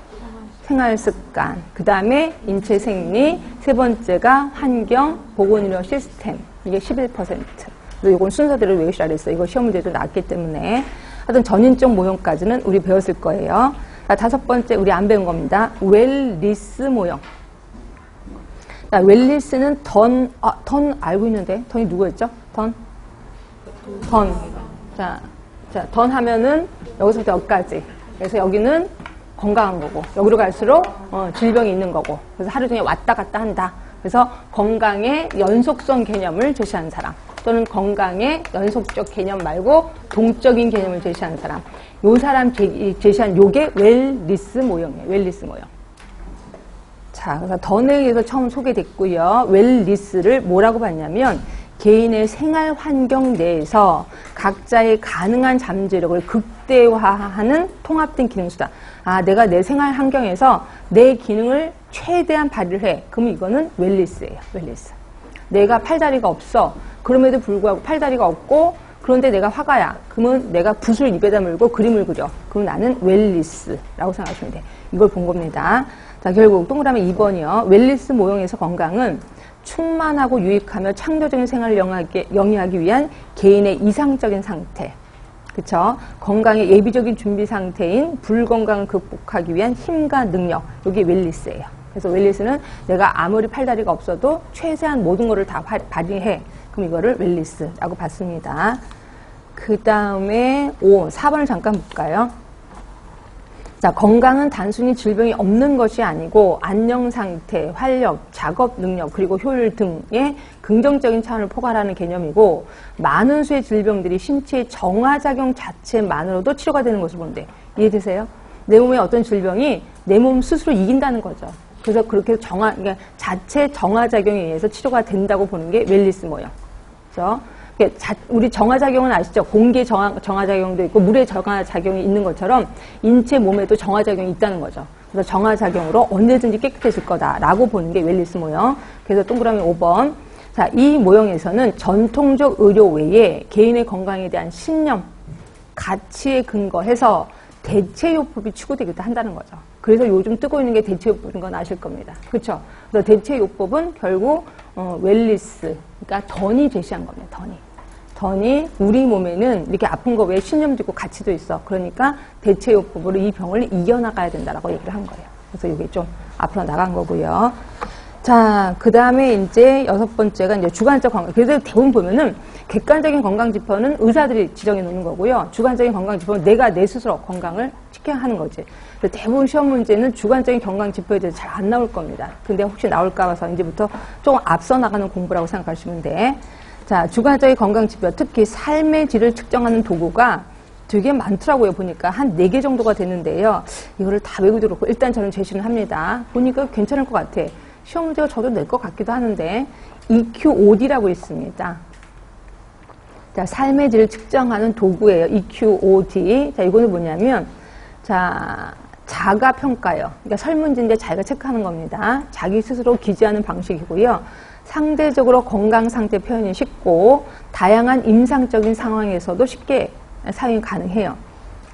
생활습관, 그 다음에 인체생리, 세 번째가 환경, 보건의료 시스템. 이게 11%. 그래서 이건 순서대로 외우시라 그랬어요. 이거 시험 문제도 나왔기 때문에. 하여튼 전인적 모형까지는 우리 배웠을 거예요. 자, 다섯 번째 우리 안 배운 겁니다. 웰리스 모형. 자, 웰리스는 던 알고 있는데, 던이 누구였죠? 던. 자, 던 하면은 여기서부터 여기까지. 그래서 여기는 건강한 거고, 여기로 갈수록 질병이 있는 거고. 그래서 하루 종일 왔다 갔다 한다. 그래서 건강의 연속성 개념을 제시하는 사람. 또는 건강의 연속적 개념 말고 동적인 개념을 제시하는 사람. 요 사람 제시한 요게 웰리스 모형이에요. 웰리스 모형. 자, 그래서 던에 의해서 처음 소개됐고요. 웰리스를 뭐라고 봤냐면 개인의 생활 환경 내에서 각자의 가능한 잠재력을 극대화하는 통합된 기능수단. 아, 내가 내 생활 환경에서 내 기능을 최대한 발휘를 해. 그럼 이거는 웰리스예요. 웰리스. 내가 팔다리가 없어. 그럼에도 불구하고 팔다리가 없고 그런데 내가 화가야. 그러면 내가 붓을 입에다 물고 그림을 그려. 그럼 나는 웰리스라고 생각하시면 돼. 이걸 본 겁니다. 자, 결국 동그라미 2번이요. 웰리스 모형에서 건강은 충만하고 유익하며 창조적인 생활을 영위하기 위한 개인의 이상적인 상태. 그쵸? 건강의 예비적인 준비 상태인 불건강을 극복하기 위한 힘과 능력. 이게 웰리스예요. 그래서 웰리스는 내가 아무리 팔다리가 없어도 최대한 모든 거를 다 발휘해. 그럼 이거를 웰리스라고 봤습니다. 그 다음에 4번을 잠깐 볼까요? 자, 건강은 단순히 질병이 없는 것이 아니고 안녕 상태, 활력, 작업 능력, 그리고 효율 등의 긍정적인 차원을 포괄하는 개념이고 많은 수의 질병들이 신체의 정화작용 자체만으로도 치료가 되는 것을 보는데 이해되세요? 내 몸에 어떤 질병이 내 몸 스스로 이긴다는 거죠. 그래서 그렇게 그러니까 자체 정화작용에 의해서 치료가 된다고 보는 게 웰니스 모형. 그렇죠? 우리 정화작용은 아시죠? 공기 정화작용도 있고 물의 정화작용이 있는 것처럼 인체 몸에도 정화작용이 있다는 거죠. 그래서 정화작용으로 언제든지 깨끗해질 거다라고 보는 게 웰니스 모형. 그래서 동그라미 5번. 자, 이 모형에서는 전통적 의료 외에 개인의 건강에 대한 신념, 가치에 근거해서 대체요법이 추구되기도 한다는 거죠. 그래서 요즘 뜨고 있는 게 대체요법인 건 아실 겁니다. 그렇죠? 그래서 대체요법은 결국 웰니스, 그러니까 던이 제시한 겁니다. 던이 우리 몸에는 이렇게 아픈 거 외에 신념도 있고 가치도 있어. 그러니까 대체요법으로 이 병을 이겨나가야 된다라고 얘기를 한 거예요. 그래서 이게 좀 앞으로 나간 거고요. 자, 그 다음에 이제 6번째가 이제 주관적 건강. 그래서 대부분 보면은 객관적인 건강 지표는 의사들이 지정해 놓는 거고요. 주관적인 건강 지표는 내가 내 스스로 건강을 지켜야 하는 거지. 그래서 대부분 시험 문제는 주관적인 건강 지표에 대해서 잘 안 나올 겁니다. 근데 혹시 나올까 봐서 이제부터 조금 앞서 나가는 공부라고 생각하시면 돼. 자, 주관적인 건강 지표, 특히 삶의 질을 측정하는 도구가 되게 많더라고요. 보니까 한 4개 정도가 되는데요. 이거를 다 외우기도 그렇고 일단 저는 제시를 합니다. 보니까 괜찮을 것 같아. 시험 문제가 저도 낼 것 같기도 하는데 EQOD라고 있습니다. 자, 삶의 질을 측정하는 도구예요. EQOD. 자, 이거는 뭐냐면 자, 자가 평가요. 그러니까 설문지인데 자기가 체크하는 겁니다. 자기 스스로 기재하는 방식이고요. 상대적으로 건강 상태 표현이 쉽고 다양한 임상적인 상황에서도 쉽게 사용이 가능해요.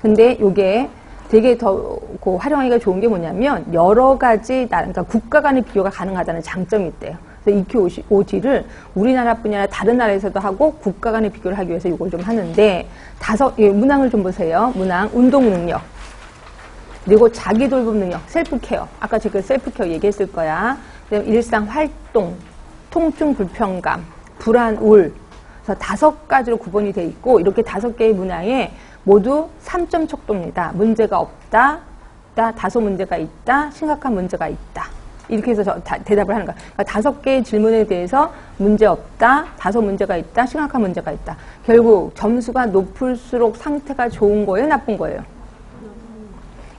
근데 이게 되게 더 활용하기가 좋은 게 뭐냐면 여러 가지 그러니까 국가 간의 비교가 가능하다는 장점이 있대요. 그래서 EQOD를 우리나라뿐이 아니라 다른 나라에서도 하고 국가 간의 비교를 하기 위해서 이걸 좀 하는데 문항을 좀 보세요. 문항, 운동 능력, 그리고 자기 돌봄 능력, 셀프 케어. 아까 제가 셀프 케어 얘기했을 거야. 그다음에 일상 활동, 통증 불편감, 불안, 우울. 그래서 5가지로 구분이 돼 있고 이렇게 5개의 문항에 모두 3점 척도입니다. 문제가 없다, 다소 문제가 있다, 심각한 문제가 있다. 이렇게 해서 대답을 하는 거야. 그러니까 5개의 질문에 대해서 문제 없다, 다소 문제가 있다, 심각한 문제가 있다. 결국 점수가 높을수록 상태가 좋은 거예요, 나쁜 거예요?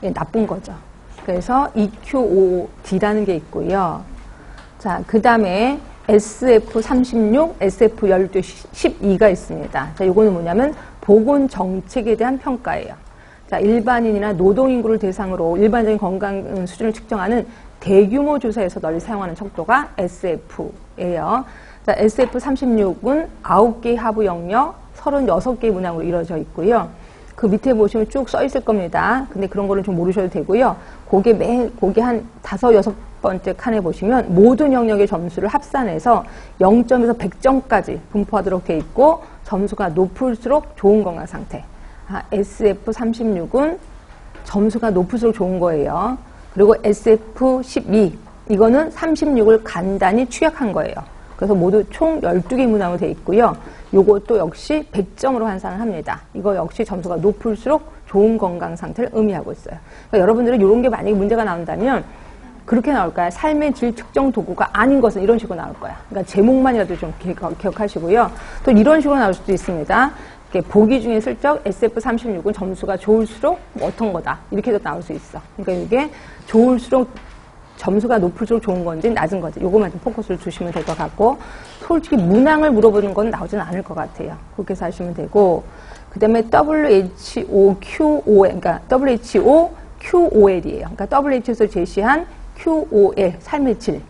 예, 나쁜 거죠. 그래서 EQOD라는 게 있고요. 자, 그 다음에 SF36, SF12, 12가 있습니다. 자, 요거는 뭐냐면 보건 정책에 대한 평가예요. 자, 일반인이나 노동인구를 대상으로 일반적인 건강 수준을 측정하는 대규모 조사에서 널리 사용하는 척도가 SF예요. 자, SF36은 9개의 하부 영역, 36개의 문항으로 이루어져 있고요. 그 밑에 보시면 쭉 써 있을 겁니다. 근데 그런 거는 좀 모르셔도 되고요. 거기에 한 5, 6번째 칸에 보시면 모든 영역의 점수를 합산해서 0점에서 100점까지 분포하도록 돼 있고 점수가 높을수록 좋은 건강 상태. SF36은 점수가 높을수록 좋은 거예요. 그리고 SF12, 이거는 36을 간단히 축약한 거예요. 그래서 모두 총 12개 문항으로 되어 있고요. 요것도 역시 100점으로 환산을 합니다. 이거 역시 점수가 높을수록 좋은 건강 상태를 의미하고 있어요. 그러니까 여러분들은 이런 게 만약에 문제가 나온다면 그렇게 나올 거야. 삶의 질 측정 도구가 아닌 것은 이런 식으로 나올 거야. 그러니까 제목만이라도 좀 기억하시고요. 또 이런 식으로 나올 수도 있습니다. 보기 중에 슬쩍 SF36은 점수가 좋을수록 어떤 거다. 이렇게도 나올 수 있어. 그러니까 이게 좋을수록 점수가 높을수록 좋은 건지 낮은 건지 요거만 좀 포커스를 주시면 될 것 같고 솔직히 문항을 물어보는 건 나오지는 않을 것 같아요. 그렇게 해서 하시면 되고 그 다음에 WHOQOL 그러니까 WHOQOL이에요. 그러니까 WHO에서 제시한 QOL 삶의 질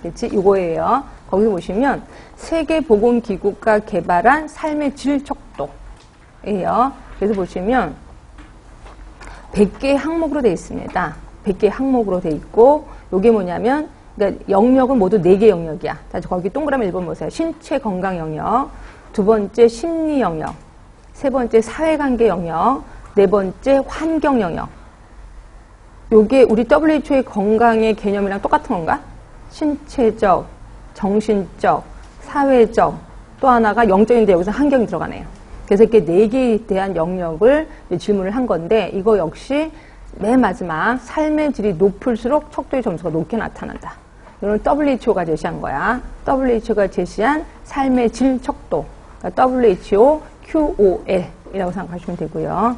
그렇지? 이거예요. 거기서 보시면 세계보건기구가 개발한 삶의 질 척도예요. 그래서 보시면 100개의 항목으로 되어 있습니다. 100개의 항목으로 되어 있고 이게 뭐냐면 그러니까 영역은 모두 4개 영역이야. 다시 거기 동그라미 1번 보세요. 신체 건강 영역, 2번째 심리 영역, 3번째 사회관계 영역, 4번째 환경 영역. 요게 우리 WHO의 건강의 개념이랑 똑같은 건가? 신체적, 정신적, 사회적, 또 하나가 영적인데 여기서 환경이 들어가네요. 그래서 이렇게 4개에 대한 영역을 질문을 한 건데 이거 역시 맨 마지막 삶의 질이 높을수록 척도의 점수가 높게 나타난다. 이건 WHO가 제시한 거야. WHO가 제시한 삶의 질 척도. 그러니까 WHO QOL이라고 생각하시면 되고요.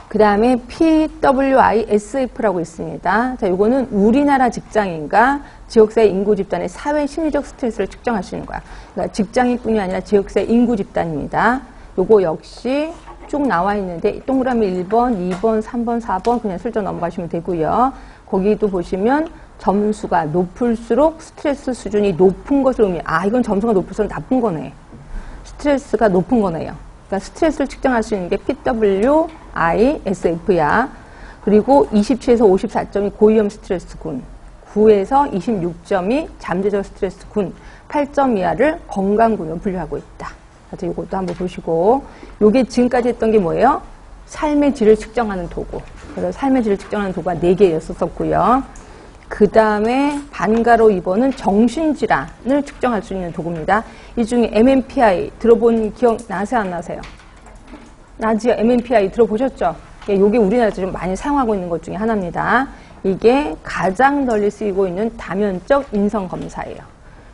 그 다음에 PWISF라고 있습니다. 자, 요거는 우리나라 직장인과 지역사회 인구 집단의 사회 심리적 스트레스를 측정할 수 있는 거야. 그러니까 직장인뿐이 아니라 지역사회 인구 집단입니다. 요거 역시 쭉 나와 있는데 동그라미 1번, 2번, 3번, 4번 그냥 슬쩍 넘어가시면 되고요. 거기도 보시면 점수가 높을수록 스트레스 수준이 높은 것을 의미해요. 아, 이건 점수가 높을수록 나쁜 거네. 스트레스가 높은 거네요. 그러니까 스트레스를 측정할 수 있는 게 PWISF야. 그리고 27에서 54점이 고위험 스트레스군, 9에서 26점이 잠재적 스트레스군, 8점 이하를 건강군으로 분류하고 있다. 그래서 이것도 한번 보시고, 요게 지금까지 했던 게 뭐예요? 삶의 질을 측정하는 도구. 그래서 삶의 질을 측정하는 도구가 4개였었고요. 그 다음에 반가로 2번은 정신질환을 측정할 수 있는 도구입니다. 이 중에 MMPI 들어본 기억 나세요, 안 나세요? 나지요? MMPI 들어보셨죠? 이게 우리나라에서 좀 많이 사용하고 있는 것 중에 하나입니다. 이게 가장 널리 쓰이고 있는 다면적 인성검사예요.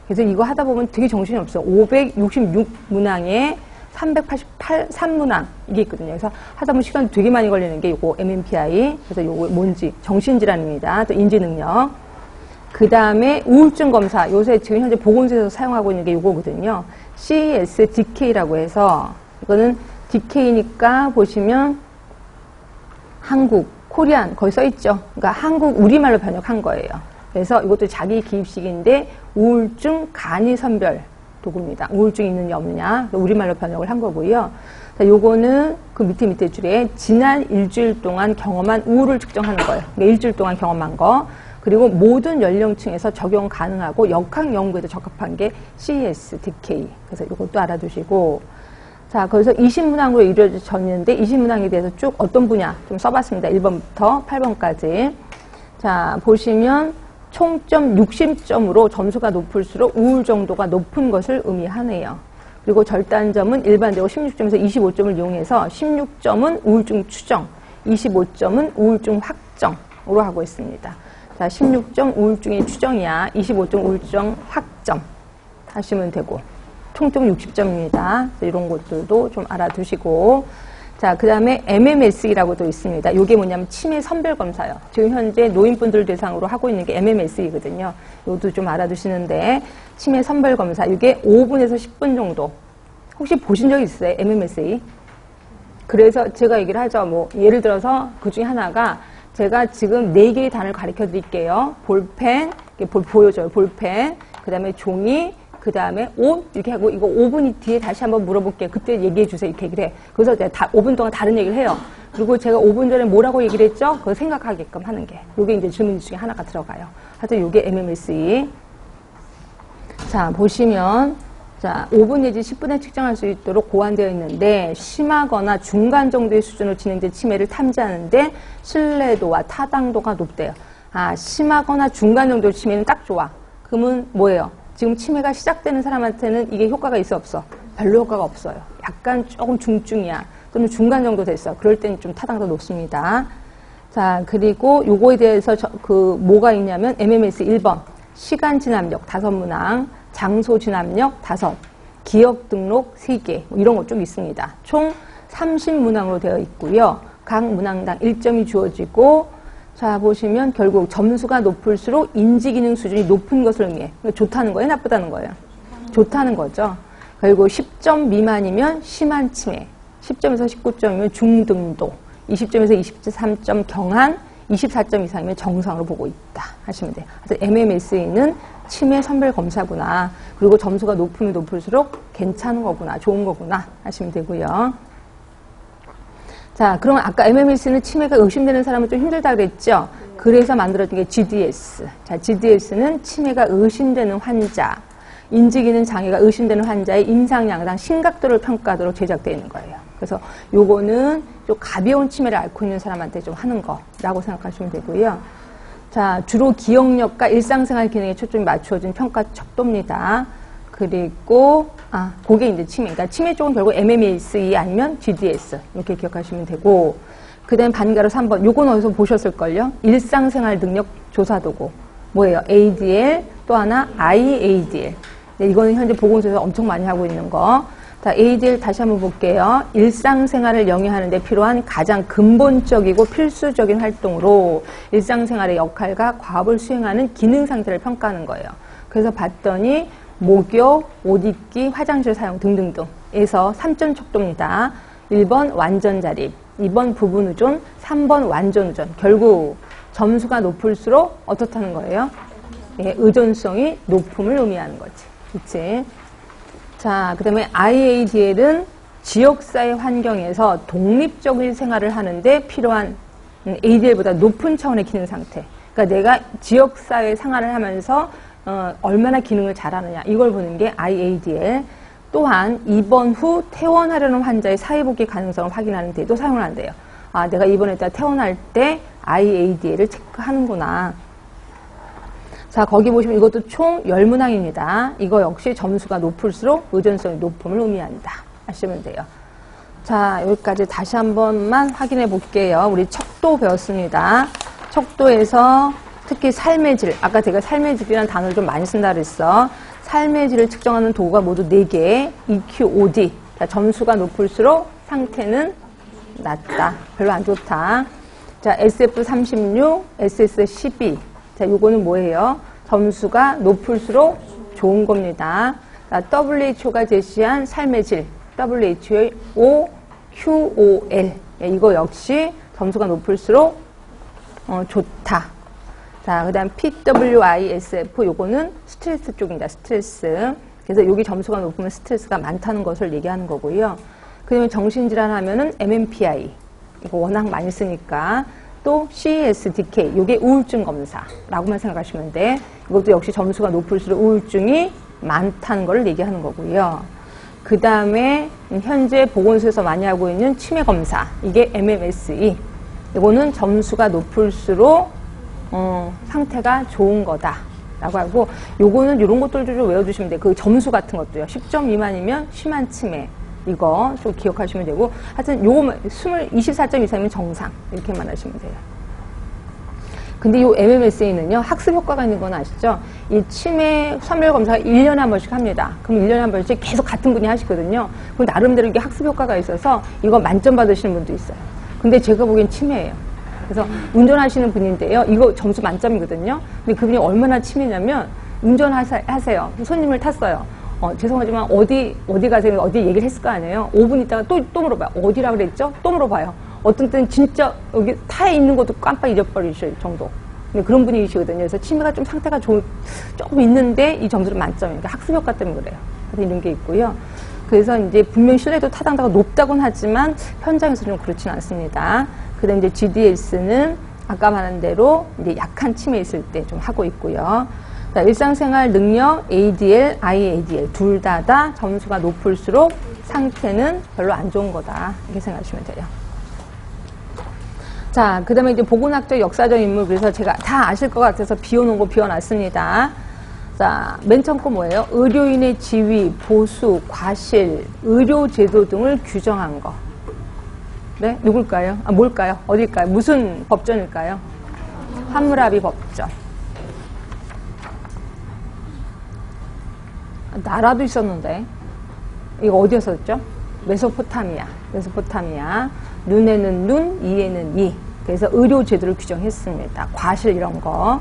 그래서 이거 하다 보면 되게 정신이 없어요. 566문항에 383문항 이게 있거든요. 그래서 하다 보면 시간 되게 많이 걸리는 게 이거 MMPI. 그래서 이거 뭔지 정신질환입니다. 또 인지능력. 그 다음에 우울증 검사. 요새 지금 현재 보건소에서 사용하고 있는 게 이거거든요. CSDK라고 해서 이거는 DK니까 보시면 한국, 코리안 거기 써있죠. 그러니까 한국 우리말로 번역한 거예요. 그래서 이것도 자기 기입식인데 우울증 간이 선별 도구입니다. 우울증 있느냐 없느냐 우리말로 번역을 한 거고요. 자, 요거는 그 밑에 줄에 지난 일주일 동안 경험한 우울을 측정하는 거예요. 그러니까 일주일 동안 경험한 거. 그리고 모든 연령층에서 적용 가능하고 역학 연구에도 적합한 게 CSDK. 그래서 이것도 알아두시고. 자, 거기서 20문항으로 이루어졌는데 20문항에 대해서 쭉 어떤 분야 좀 써봤습니다. 1번부터 8번까지. 자, 보시면 총점 60점으로 점수가 높을수록 우울 정도가 높은 것을 의미하네요. 그리고 절단점은 일반적으로 16점에서 25점을 이용해서 16점은 우울증 추정, 25점은 우울증 확정으로 하고 있습니다. 자, 16점 우울증의 추정이야. 25점 우울증 확정 하시면 되고 총점 60점입니다. 이런 것들도 좀 알아두시고 자, 그 다음에 MMSE라고 또 있습니다. 이게 뭐냐면 치매 선별 검사요. 지금 현재 노인분들 대상으로 하고 있는 게 MMSE거든요. 이것도 좀 알아두시는데 치매 선별 검사 이게 5분에서 10분 정도. 혹시 보신 적 있어요? MMSE? 그래서 제가 얘기를 하죠. 뭐 예를 들어서 그 중에 하나가 제가 지금 4개의 단어를 가르쳐 드릴게요. 볼펜, 보여줘요. 볼펜, 그 다음에 종이, 그 다음에 옷 이렇게 하고 이거 5분 뒤에 다시 한번 물어볼게요. 그때 얘기해 주세요. 이렇게 얘기를 해. 그래서 제가 5분 동안 다른 얘기를 해요. 그리고 제가 5분 전에 뭐라고 얘기를 했죠? 그걸 생각하게끔 하는 게. 이게 이제 질문 중에 하나가 들어가요. 하여튼 이게 MMSE. 자, 보시면 자, 5분 내지 10분에 측정할 수 있도록 고안되어 있는데 심하거나 중간 정도의 수준으로 진행된 치매를 탐지하는데 신뢰도와 타당도가 높대요. 아, 심하거나 중간 정도의 치매는 딱 좋아. 그러면 뭐예요? 지금 치매가 시작되는 사람한테는 이게 효과가 있어 없어? 별로 효과가 없어요. 약간 조금 중증이야. 또는 중간 정도 됐어. 그럴 때는 좀 타당도 높습니다. 자, 그리고 요거에 대해서 뭐가 있냐면 MMS 1번 시간 진압력 5문항, 장소 진압력 5, 기억 등록 3개 뭐 이런 것 좀 있습니다. 총 30문항으로 되어 있고요. 각 문항당 1점이 주어지고 자, 보시면 결국 점수가 높을수록 인지기능 수준이 높은 것을 의미해. 그러니까 좋다는 거예요? 나쁘다는 거예요? 좋다는 거죠. 그리고 10점 미만이면 심한 치매, 10점에서 19점이면 중등도, 20점에서 23점 경한, 24점 이상이면 정상으로 보고 있다 하시면 돼요. 그래서 MMSE는 치매 선별 검사구나. 그리고 점수가 높으면 높을수록 괜찮은 거구나, 좋은 거구나 하시면 되고요. 자, 그러면 아까 MMS는 치매가 의심되는 사람은 좀 힘들다 그랬죠? 그래서 만들어진 게 GDS. 자, GDS는 치매가 의심되는 환자, 인지기능 장애가 의심되는 환자의 임상양상 심각도를 평가하도록 제작되어 있는 거예요. 그래서 요거는 좀 가벼운 치매를 앓고 있는 사람한테 좀 하는 거라고 생각하시면 되고요. 자, 주로 기억력과 일상생활 기능에 초점이 맞추어진 평가 척도입니다. 그리고 그게 이제 치매. 그러니까 치매 쪽은 결국 MMSE 아니면 GDS 이렇게 기억하시면 되고, 그 다음에 반가로 3번. 요건 어디서 보셨을걸요? 일상생활 능력 조사 도구. 뭐예요? ADL, 또 하나 IADL. 네, 이거는 현재 보건소에서 엄청 많이 하고 있는 거. 자, ADL 다시 한번 볼게요. 일상생활을 영위하는 데 필요한 가장 근본적이고 필수적인 활동으로 일상생활의 역할과 과업을 수행하는 기능 상태를 평가하는 거예요. 그래서 봤더니 목욕, 옷 입기, 화장실 사용 등등등에서 3점 척도입니다. 1번 완전 자립, 2번 부분 의존, 3번 완전 의존. 결국 점수가 높을수록 어떻다는 거예요? 예, 의존성이 높음을 의미하는 거지. 그치? 자, 그 다음에 IADL은 지역사회 환경에서 독립적인 생활을 하는데 필요한 ADL보다 높은 차원의 기능 상태. 그러니까 내가 지역사회 생활을 하면서 얼마나 기능을 잘하느냐 이걸 보는 게 IADL. 또한 입원 후 퇴원하려는 환자의 사회복귀 가능성을 확인하는 데도 사용을 한대요. 아, 내가 입원했다 퇴원할 때 IADL을 체크하는구나. 자, 거기 보시면 이것도 총 10문항입니다. 이거 역시 점수가 높을수록 의존성이 높음을 의미한다. 아시면 돼요. 자, 여기까지 다시 한 번만 확인해 볼게요. 우리 척도 배웠습니다. 척도에서 특히 삶의 질, 아까 제가 삶의 질이라는 단어를 좀 많이 쓴다 그랬어. 삶의 질을 측정하는 도구가 모두 4개, EQ, OD. 자, 점수가 높을수록 상태는 낮다. 별로 안 좋다. 자, SF36, SS12. 자, 요거는 뭐예요? 점수가 높을수록 좋은 겁니다. 자, WHO가 제시한 삶의 질, WHO의 QOL. 예, 이거 역시 점수가 높을수록 좋다. 자, 그 다음 PWISF, 요거는 스트레스 쪽입니다. 스트레스. 그래서 여기 점수가 높으면 스트레스가 많다는 것을 얘기하는 거고요. 그 다음에 정신질환 하면은 MMPI. 이거 워낙 많이 쓰니까. 또 CSDK, 요게 우울증 검사라고만 생각하시면 돼. 이것도 역시 점수가 높을수록 우울증이 많다는 걸 얘기하는 거고요. 그 다음에 현재 보건소에서 많이 하고 있는 치매 검사, 이게 MMSE. 이거는 점수가 높을수록 상태가 좋은 거다라고 하고, 요거는 이런 것들도 좀 외워두시면 돼요. 그 점수 같은 것도요. 10점 미만이면 심한 치매. 이거 좀 기억하시면 되고, 하여튼 요거 24점 이상이면 정상 이렇게만 하시면 돼요. 근데 이 MMSA는요 학습 효과가 있는 건 아시죠? 이 치매 선별 검사가 1년에 한 번씩 합니다. 그럼 1년에 한 번씩 계속 같은 분이 하시거든요. 그럼 나름대로 이게 학습 효과가 있어서 이거 만점 받으시는 분도 있어요. 근데 제가 보기엔 치매예요. 그래서 운전하시는 분인데요. 이거 점수 만점이거든요. 근데 그분이 얼마나 치매냐면 운전하세요. 손님을 탔어요. 죄송하지만 어디 가세요? 어디 얘기를 했을 거 아니에요? 5분 있다가 또 물어봐요. 어디라 그랬죠? 또 물어봐요. 어떤 때는 진짜 여기 타에 있는 것도 깜빡 잊어버리실 정도. 근데 그런 분이시거든요. 그래서 치매가 좀 상태가 조금 있는데 이 점수는 만점이니까 학습 효과 때문에 그래요. 그래서 이런 게 있고요. 그래서 이제 분명 신뢰도 타당도가 높다고는 하지만 현장에서 좀 그렇진 않습니다. 그다음 이제 GDS는 아까 말한 대로 이제 약한 치매 있을 때 좀 하고 있고요. 자, 일상생활 능력 ADL, IADL 둘 다 점수가 높을수록 상태는 별로 안 좋은 거다. 이렇게 생각하시면 돼요. 자, 그 다음에 이제 보건학적 역사적 인물, 그래서 제가 다 아실 것 같아서 비워놓은 거 비워놨습니다. 자, 맨 처음 거 뭐예요? 의료인의 지위, 보수, 과실, 의료제도 등을 규정한 거. 네? 누굴까요? 아, 뭘까요? 어딜까요? 무슨 법전일까요? 함무라비 법전. 나라도 있었는데 이거 어디였었죠? 메소포타미아. 눈에는 눈, 이에는 이. 그래서 의료제도를 규정했습니다. 과실 이런 거.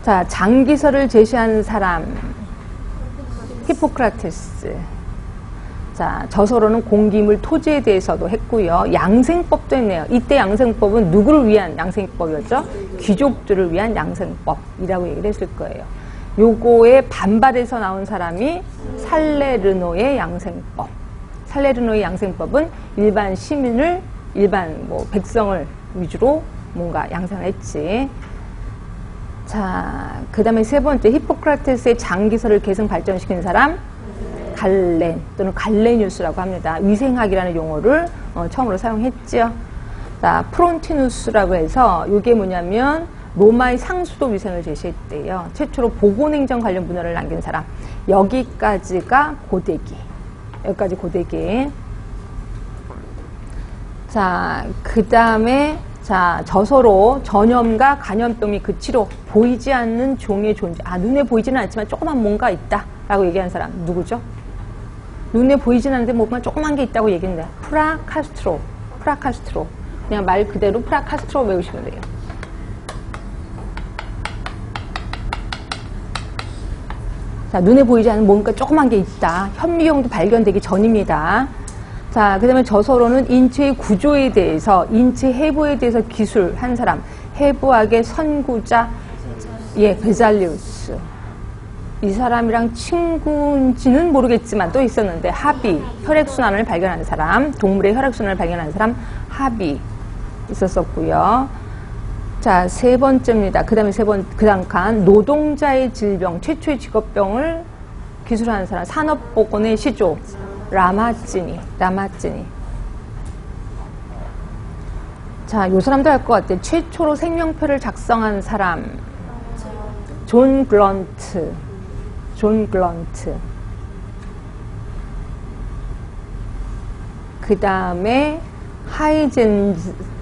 자, 장기설을 제시하는 사람 히포크라테스. 자, 저서로는 공기물 토지에 대해서도 했고요. 양생법도 했네요. 이때 양생법은 누구를 위한 양생법이었죠? 귀족들을 위한 양생법이라고 얘기를 했을 거예요. 요거에 반발해서 나온 사람이 살레르노의 양생법. 살레르노의 양생법은 일반 시민을, 백성을 위주로 뭔가 양생을 했지. 자, 그 다음에 세 번째, 히포크라테스의 장기설을 계승 발전시킨 사람, 갈렌 또는 갈레니우스라고 합니다. 위생학이라는 용어를 처음으로 사용했죠. 자, 프론티누스라고 해서 이게 뭐냐면 로마의 상수도 위생을 제시했대요. 최초로 보건행정 관련 문헌을 남긴 사람. 여기까지가 고데기. 여기까지 고데기. 자, 그 다음에, 자, 저서로 전염과 간염병 및 그 치료, 보이지 않는 종의 존재. 아, 눈에 보이지는 않지만 조그만 뭔가 있다. 라고 얘기한 사람, 누구죠? 눈에 보이지는 않는데 뭔가 조그만 게 있다고 얘기했는데, 프라카스트로. 프라카스트로. 그냥 말 그대로 프라카스트로 외우시면 돼요. 자, 눈에 보이지 않는 뭔가 조그만 게 있다. 현미경도 발견되기 전입니다. 자, 그 다음에 저서로는 인체의 구조에 대해서, 인체 해부에 대해서 기술한 사람, 해부학의 선구자, 예, 베잘리우스. 이 사람이랑 친구인지는 모르겠지만 또 있었는데, 하비, 혈액순환을 발견하는 사람, 동물의 혈액순환을 발견하는 사람, 하비 있었었고요. 자, 세 번째입니다. 그 다음에 그 다음 칸, 노동자의 질병, 최초의 직업병을 기술하는 사람, 산업보건의 시조, 라마찌니. 자, 요 사람도 알 것 같아요. 최초로 생명표를 작성한 사람, 존 글런트. 그 다음에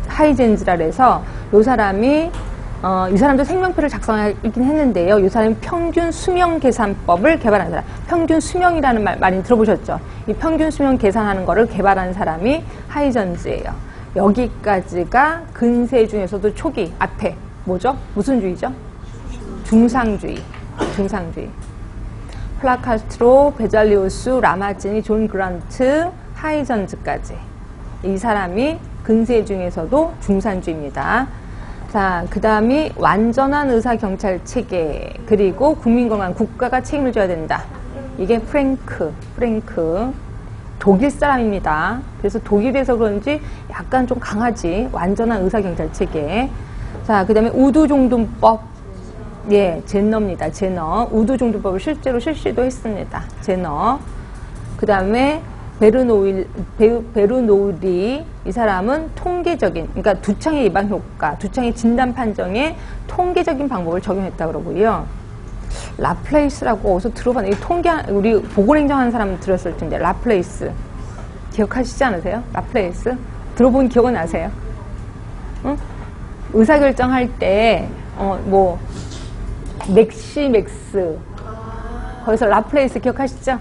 하이젠즈라 해서 요 사람이 이 사람도 생명표를 작성하긴 했는데요. 이 사람이 평균 수명 계산법을 개발한 사람. 평균 수명이라는 말 많이 들어보셨죠? 이 평균 수명 계산하는 거를 개발한 사람이 하이젠즈예요. 여기까지가 근세 중에서도 초기 앞에 뭐죠? 무슨 주의죠? 중상주의. 플라카스트로, 베잘리우스, 라마찌니, 존 그란트, 하이전즈까지. 이 사람이 근세 중에서도 중산주의입니다. 자, 그 다음이 완전한 의사경찰 체계, 그리고 국민건강, 국가가 책임을 져야 된다. 이게 프랭크. 독일 사람입니다. 그래서 독일에서 그런지 약간 좀 강하지. 완전한 의사경찰 체계. 자, 그 다음에 우두종둔법. 예, 제너입니다. 제너. 우두종둔법을 실제로 실시도 했습니다. 제너. 그 다음에 베르노일리, 이 사람은 통계적인, 그러니까 두창의 예방 효과, 두창의 진단 판정에 통계적인 방법을 적용했다 그러고요. 라플레이스라고 어디서 들어봤는데, 우리 보건행정하는 사람 들었을 텐데, 라플레이스. 기억하시지 않으세요? 라플레이스? 들어본 기억은 나세요? 응? 의사결정할 때, 맥시, 거기서 라플레이스 기억하시죠?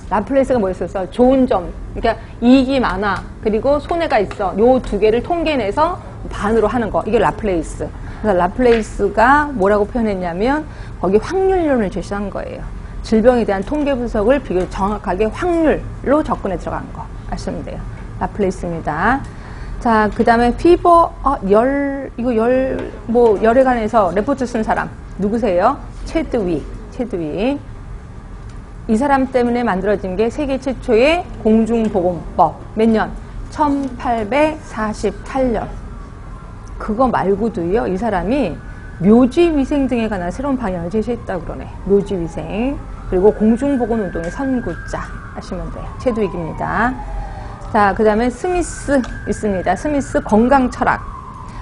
라플레이스가 뭐였었어? 좋은 점, 그러니까 이익이 많아, 그리고 손해가 있어. 요 두 개를 통계내서 반으로 하는 거. 이게 라플레이스. 그래서 라플레이스가 뭐라고 표현했냐면 거기 확률론을 제시한 거예요. 질병에 대한 통계 분석을 비교적 정확하게 확률로 접근해 들어간 거 아시면 돼요. 라플레이스입니다. 자, 그 다음에 피버, 열에 관해서 레포트 쓴 사람 누구세요? 체드윅. 이 사람 때문에 만들어진 게 세계 최초의 공중보건법. 몇 년? 1848년. 그거 말고도요, 이 사람이 묘지위생 등에 관한 새로운 방향을 제시했다고 그러네. 묘지위생. 그리고 공중보건운동의 선구자 하시면 돼요. 체드윅입니다. 자, 그 다음에 스미스 있습니다. 스미스 건강철학.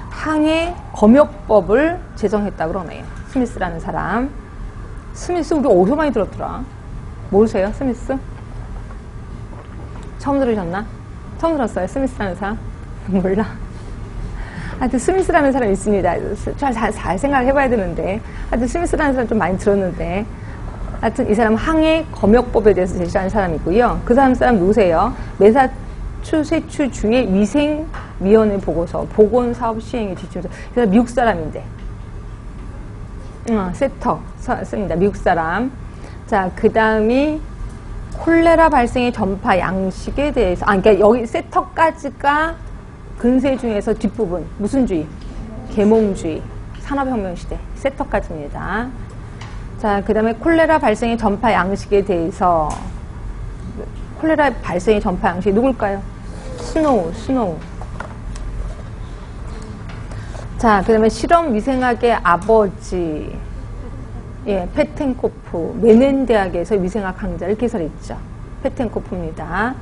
항해 검역법을 제정했다고 그러네요. 스미스라는 사람. 스미스 우리 어디서 많이 들었더라? 모르세요? 스미스? 처음 들으셨나? 처음 들었어요? 스미스라는 사람? 몰라. 하여튼 스미스라는 사람이 있습니다. 잘 생각을 해봐야 되는데. 하여튼 스미스라는 사람 좀 많이 들었는데. 하여튼 이 사람은 항해 검역법에 대해서 제시한 사람이고요. 그 사람 누구세요? 매사추세츠주의 위생위원회 보고서, 보건사업 시행에 지침서. 이 사람 미국 사람인데. 세터 씁니다. 미국 사람. 자, 그 다음이 콜레라 발생의 전파 양식에 대해서, 그러니까 여기 세터까지가 근세 중에서 뒷부분, 무슨 주의? 계몽주의. 산업혁명 시대. 세터까지입니다. 자, 그 다음에 콜레라 발생의 전파 양식에 대해서, 콜레라 발생의 전파 양식이 누굴까요? 스노우. 자, 그 다음에 실험 위생학의 아버지. 예, 페텐코프. 메넨 대학에서 위생학 강좌를 개설했죠. 페텐코프입니다.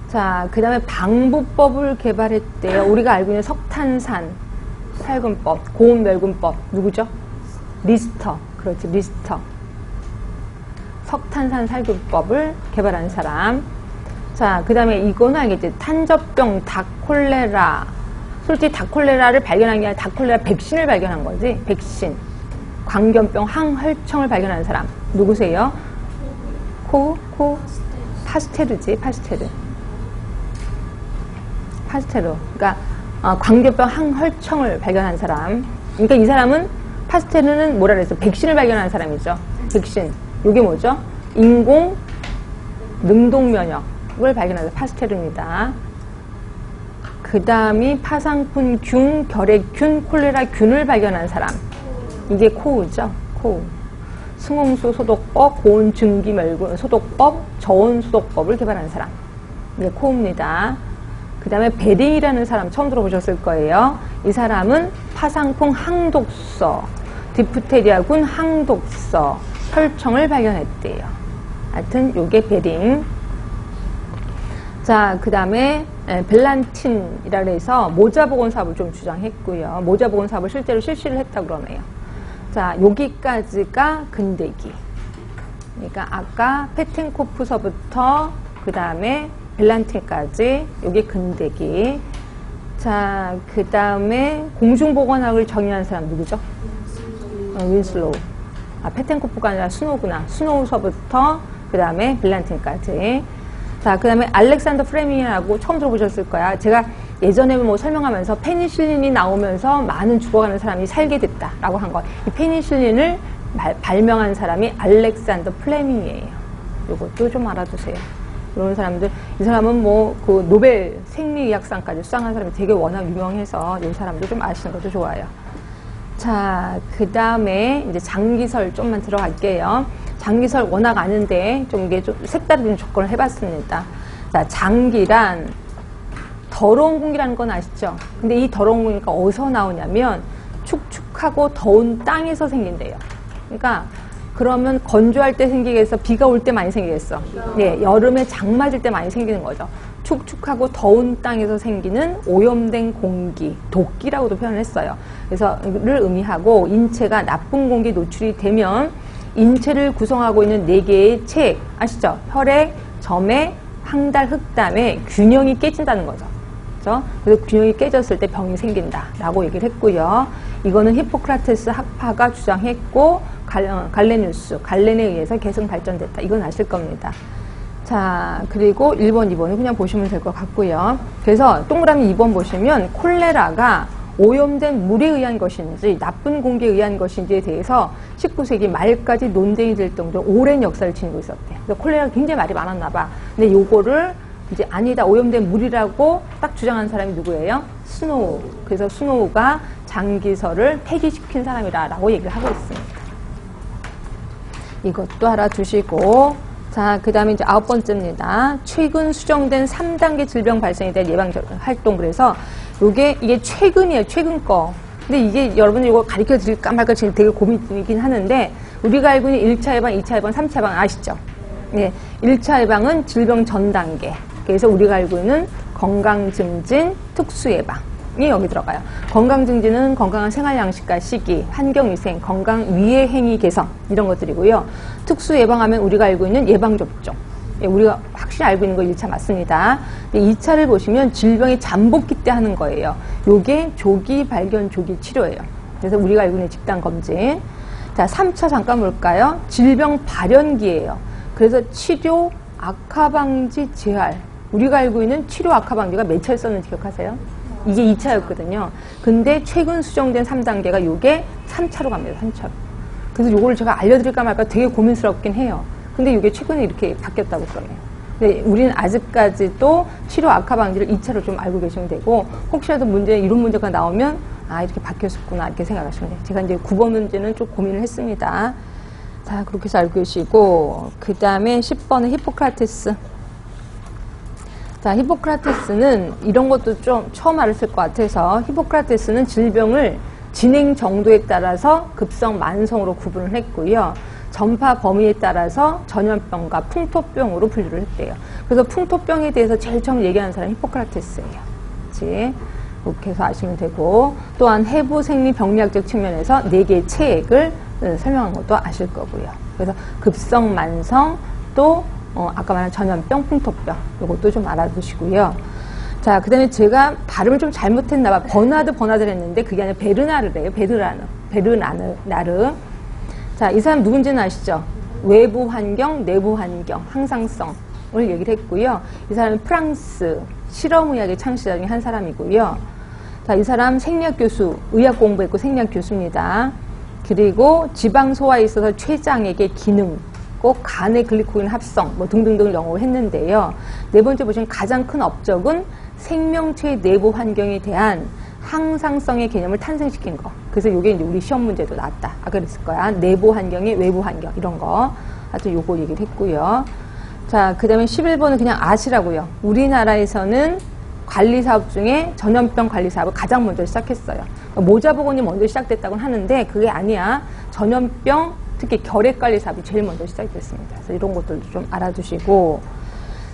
자, 그 다음에 방부법을 개발했대요. 우리가 알고 있는 석탄산 살균법, 고온멸균법. 누구죠? 리스터. 그렇지, 리스터. 석탄산 살균법을 개발한 사람. 자, 그 다음에 이거는 알겠지? 탄저병, 닭콜레라. 솔직히 닭콜레라를 발견한 게 아니라 닭콜레라 백신을 발견한 거지. 백신. 광견병, 항혈청을 발견한 사람. 누구세요? 파스테르지, 파스테르. 파스테르. 그러니까, 광견병, 항혈청을 발견한 사람. 그러니까 이 사람은, 파스테르는 뭐라 그랬어? 백신을 발견한 사람이죠. 백신. 이게 뭐죠? 인공 능동면역을 발견한 파스테르입니다. 그 다음이 파상풍균, 결핵균, 콜레라균을 발견한 사람. 이게 코우죠. 코우. 승홍수 소독법, 고온 증기 멸균 소독법, 저온 소독법을 개발한 사람. 이게 코우입니다. 그 다음에 베링이라는 사람 처음 들어보셨을 거예요. 이 사람은 파상풍 항독서, 디프테리아군 항독서, 혈청을 발견했대요. 하여튼 요게 베링. 자, 그 다음에 벨란틴이라 해서 모자보건 사업을 좀 주장했고요. 모자보건 사업을 실제로 실시를 했다고 그러네요. 자, 여기까지가 근대기. 그러니까 아까 페텐코프서부터 그 다음에 벨란틴까지 요게 근대기. 자, 그 다음에 공중보건학을 정의한 사람 누구죠? 윈슬로우. 페텐코프가 아니라 스노우구나. 스노우서부터 그 다음에 벨란틴까지. 자, 그 다음에 알렉산더 프레밍이라고 처음 들어보셨을 거야. 제가 예전에 뭐 설명하면서 페니실린이 나오면서 많은 죽어가는 사람이 살게 됐다라고 한 거. 이 페니실린을 발명한 사람이 알렉산더 플레밍이에요. 이것도 좀 알아두세요. 이런 사람들, 이 사람은 뭐 그 노벨 생리의학상까지 수상한 사람이 되게 워낙 유명해서 이 사람도 좀 아시는 것도 좋아요. 자, 그 다음에 이제 장기설 좀만 들어갈게요. 장기설 워낙 아는데 좀 이게 좀 색다른 조건을 해봤습니다. 자, 장기란 더러운 공기라는 건 아시죠? 근데 이 더러운 공기가 어디서 나오냐면 축축하고 더운 땅에서 생긴대요. 그러니까 그러면 건조할 때 생기겠어? 비가 올 때 많이 생기겠어? 네, 여름에 장 맞을 때 많이 생기는 거죠. 축축하고 더운 땅에서 생기는 오염된 공기, 독기라고도 표현을 했어요. 그래서 를 의미하고 인체가 나쁜 공기 노출이 되면 인체를 구성하고 있는 4개의 체, 아시죠? 혈액, 점액, 황달, 흑담의 균형이 깨진다는 거죠. 그렇죠? 그래서 균형이 깨졌을 때 병이 생긴다라고 얘기를 했고요. 이거는 히포크라테스 학파가 주장했고 갈렌에 의해서 계승 발전됐다. 이건 아실 겁니다. 자, 그리고 1번, 2번은 그냥 보시면 될 것 같고요. 그래서 동그라미 2번 보시면 콜레라가 오염된 물에 의한 것인지 나쁜 공기에 의한 것인지에 대해서 19세기 말까지 논쟁이 될 정도로 오랜 역사를 지니고 있었대. 그래서 콜레라가 굉장히 말이 많았나 봐. 근데 요거를 이제 아니다, 오염된 물이라고 딱 주장한 사람이 누구예요? 스노우. 그래서 스노우가 장기설을 폐기시킨 사람이라고 얘기를 하고 있습니다. 이것도 알아두시고, 자, 그 다음에 이제 9번째입니다. 최근 수정된 3단계 질병 발생에 대한 예방 활동. 그래서 이게 최근이에요. 최근 거. 근데 이게 여러분들 이거 가르쳐 드릴까 말까 지금 되게 고민이긴 하는데, 우리가 알고 있는 1차 예방, 2차 예방, 3차 예방 아시죠? 네. 1차 예방은 질병 전 단계. 그래서 우리가 알고 있는 건강 증진, 특수 예방이 여기 들어가요. 건강 증진은 건강한 생활 양식과 식이, 환경 위생, 건강 위해 행위 개선 이런 것들이고요. 특수 예방하면 우리가 알고 있는 예방 접종. 예, 우리가 확실히 알고 있는 거 1차 맞습니다. 근데 2차를 보시면 질병이 잠복기 때 하는 거예요. 요게 조기 발견, 조기 치료예요. 그래서 우리가 알고 있는 집단 검진. 자, 3차 잠깐 볼까요? 질병 발현기예요. 그래서 치료, 악화 방지, 재활. 우리가 알고 있는 치료 악화 방지가 몇 차였었는지 기억하세요? 이게 2차였거든요. 근데 최근 수정된 3단계가 요게 3차로 갑니다. 3차로. 그래서 요거를 제가 알려드릴까 말까 되게 고민스럽긴 해요. 근데 이게 최근에 이렇게 바뀌었다고 그러네요. 근데 우리는 아직까지도 치료 악화 방지를 2차로 좀 알고 계시면 되고, 혹시라도 이런 문제가 나오면 아, 이렇게 바뀌었었구나 이렇게 생각하시면 돼요. 제가 이제 9번 문제는 좀 고민을 했습니다. 자, 그렇게 해서 알고 계시고, 그 다음에 10번은 히포크라테스. 자, 히포크라테스는 이런 것도 좀 처음 알았을 것 같아서, 히포크라테스는 질병을 진행 정도에 따라서 급성, 만성으로 구분을 했고요. 전파 범위에 따라서 전염병과 풍토병으로 분류를 했대요. 그래서 풍토병에 대해서 제일 처음 얘기하는 사람이 히포크라테스예요. 그렇지? 이렇게 해서 아시면 되고, 또한 해부 생리 병리학적 측면에서 4개의 체액을 설명한 것도 아실 거고요. 그래서 급성, 만성, 또 아까 말한 전염병, 풍토병 이것도 좀 알아두시고요. 자, 그 다음에 제가 발음을 좀 잘못했나 봐. 버나드를 했는데 그게 아니라 베르나르래요. 베르나르. 자, 이 사람 누군지는 아시죠? 외부 환경, 내부 환경, 항상성을 얘기를 했고요. 이 사람은 프랑스 실험의학의 창시자 중에 한 사람이고요. 자, 이 사람 생리학 교수, 의학 공부했고 생리학 교수입니다. 그리고 지방소화에 있어서 췌장액의 기능, 꼭 간의 글리코겐 합성, 뭐 등등등 연구를 했는데요. 네 번째 보시면 가장 큰 업적은 생명체의 내부 환경에 대한 항상성의 개념을 탄생시킨 거. 그래서 이게 이제 우리 시험 문제도 나왔다. 아까 그랬을 거야. 내부 환경에 외부 환경, 이런 거. 하여튼 요거 얘기를 했고요. 자, 그 다음에 11번은 그냥 아시라고요. 우리나라에서는 관리사업 중에 전염병 관리사업을 가장 먼저 시작했어요. 모자보건이 먼저 시작됐다고는 하는데 그게 아니야. 전염병, 특히 결핵관리사업이 제일 먼저 시작됐습니다. 그래서 이런 것들도 좀 알아두시고,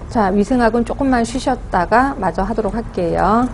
자, 위생학은 조금만 쉬셨다가 마저 하도록 할게요.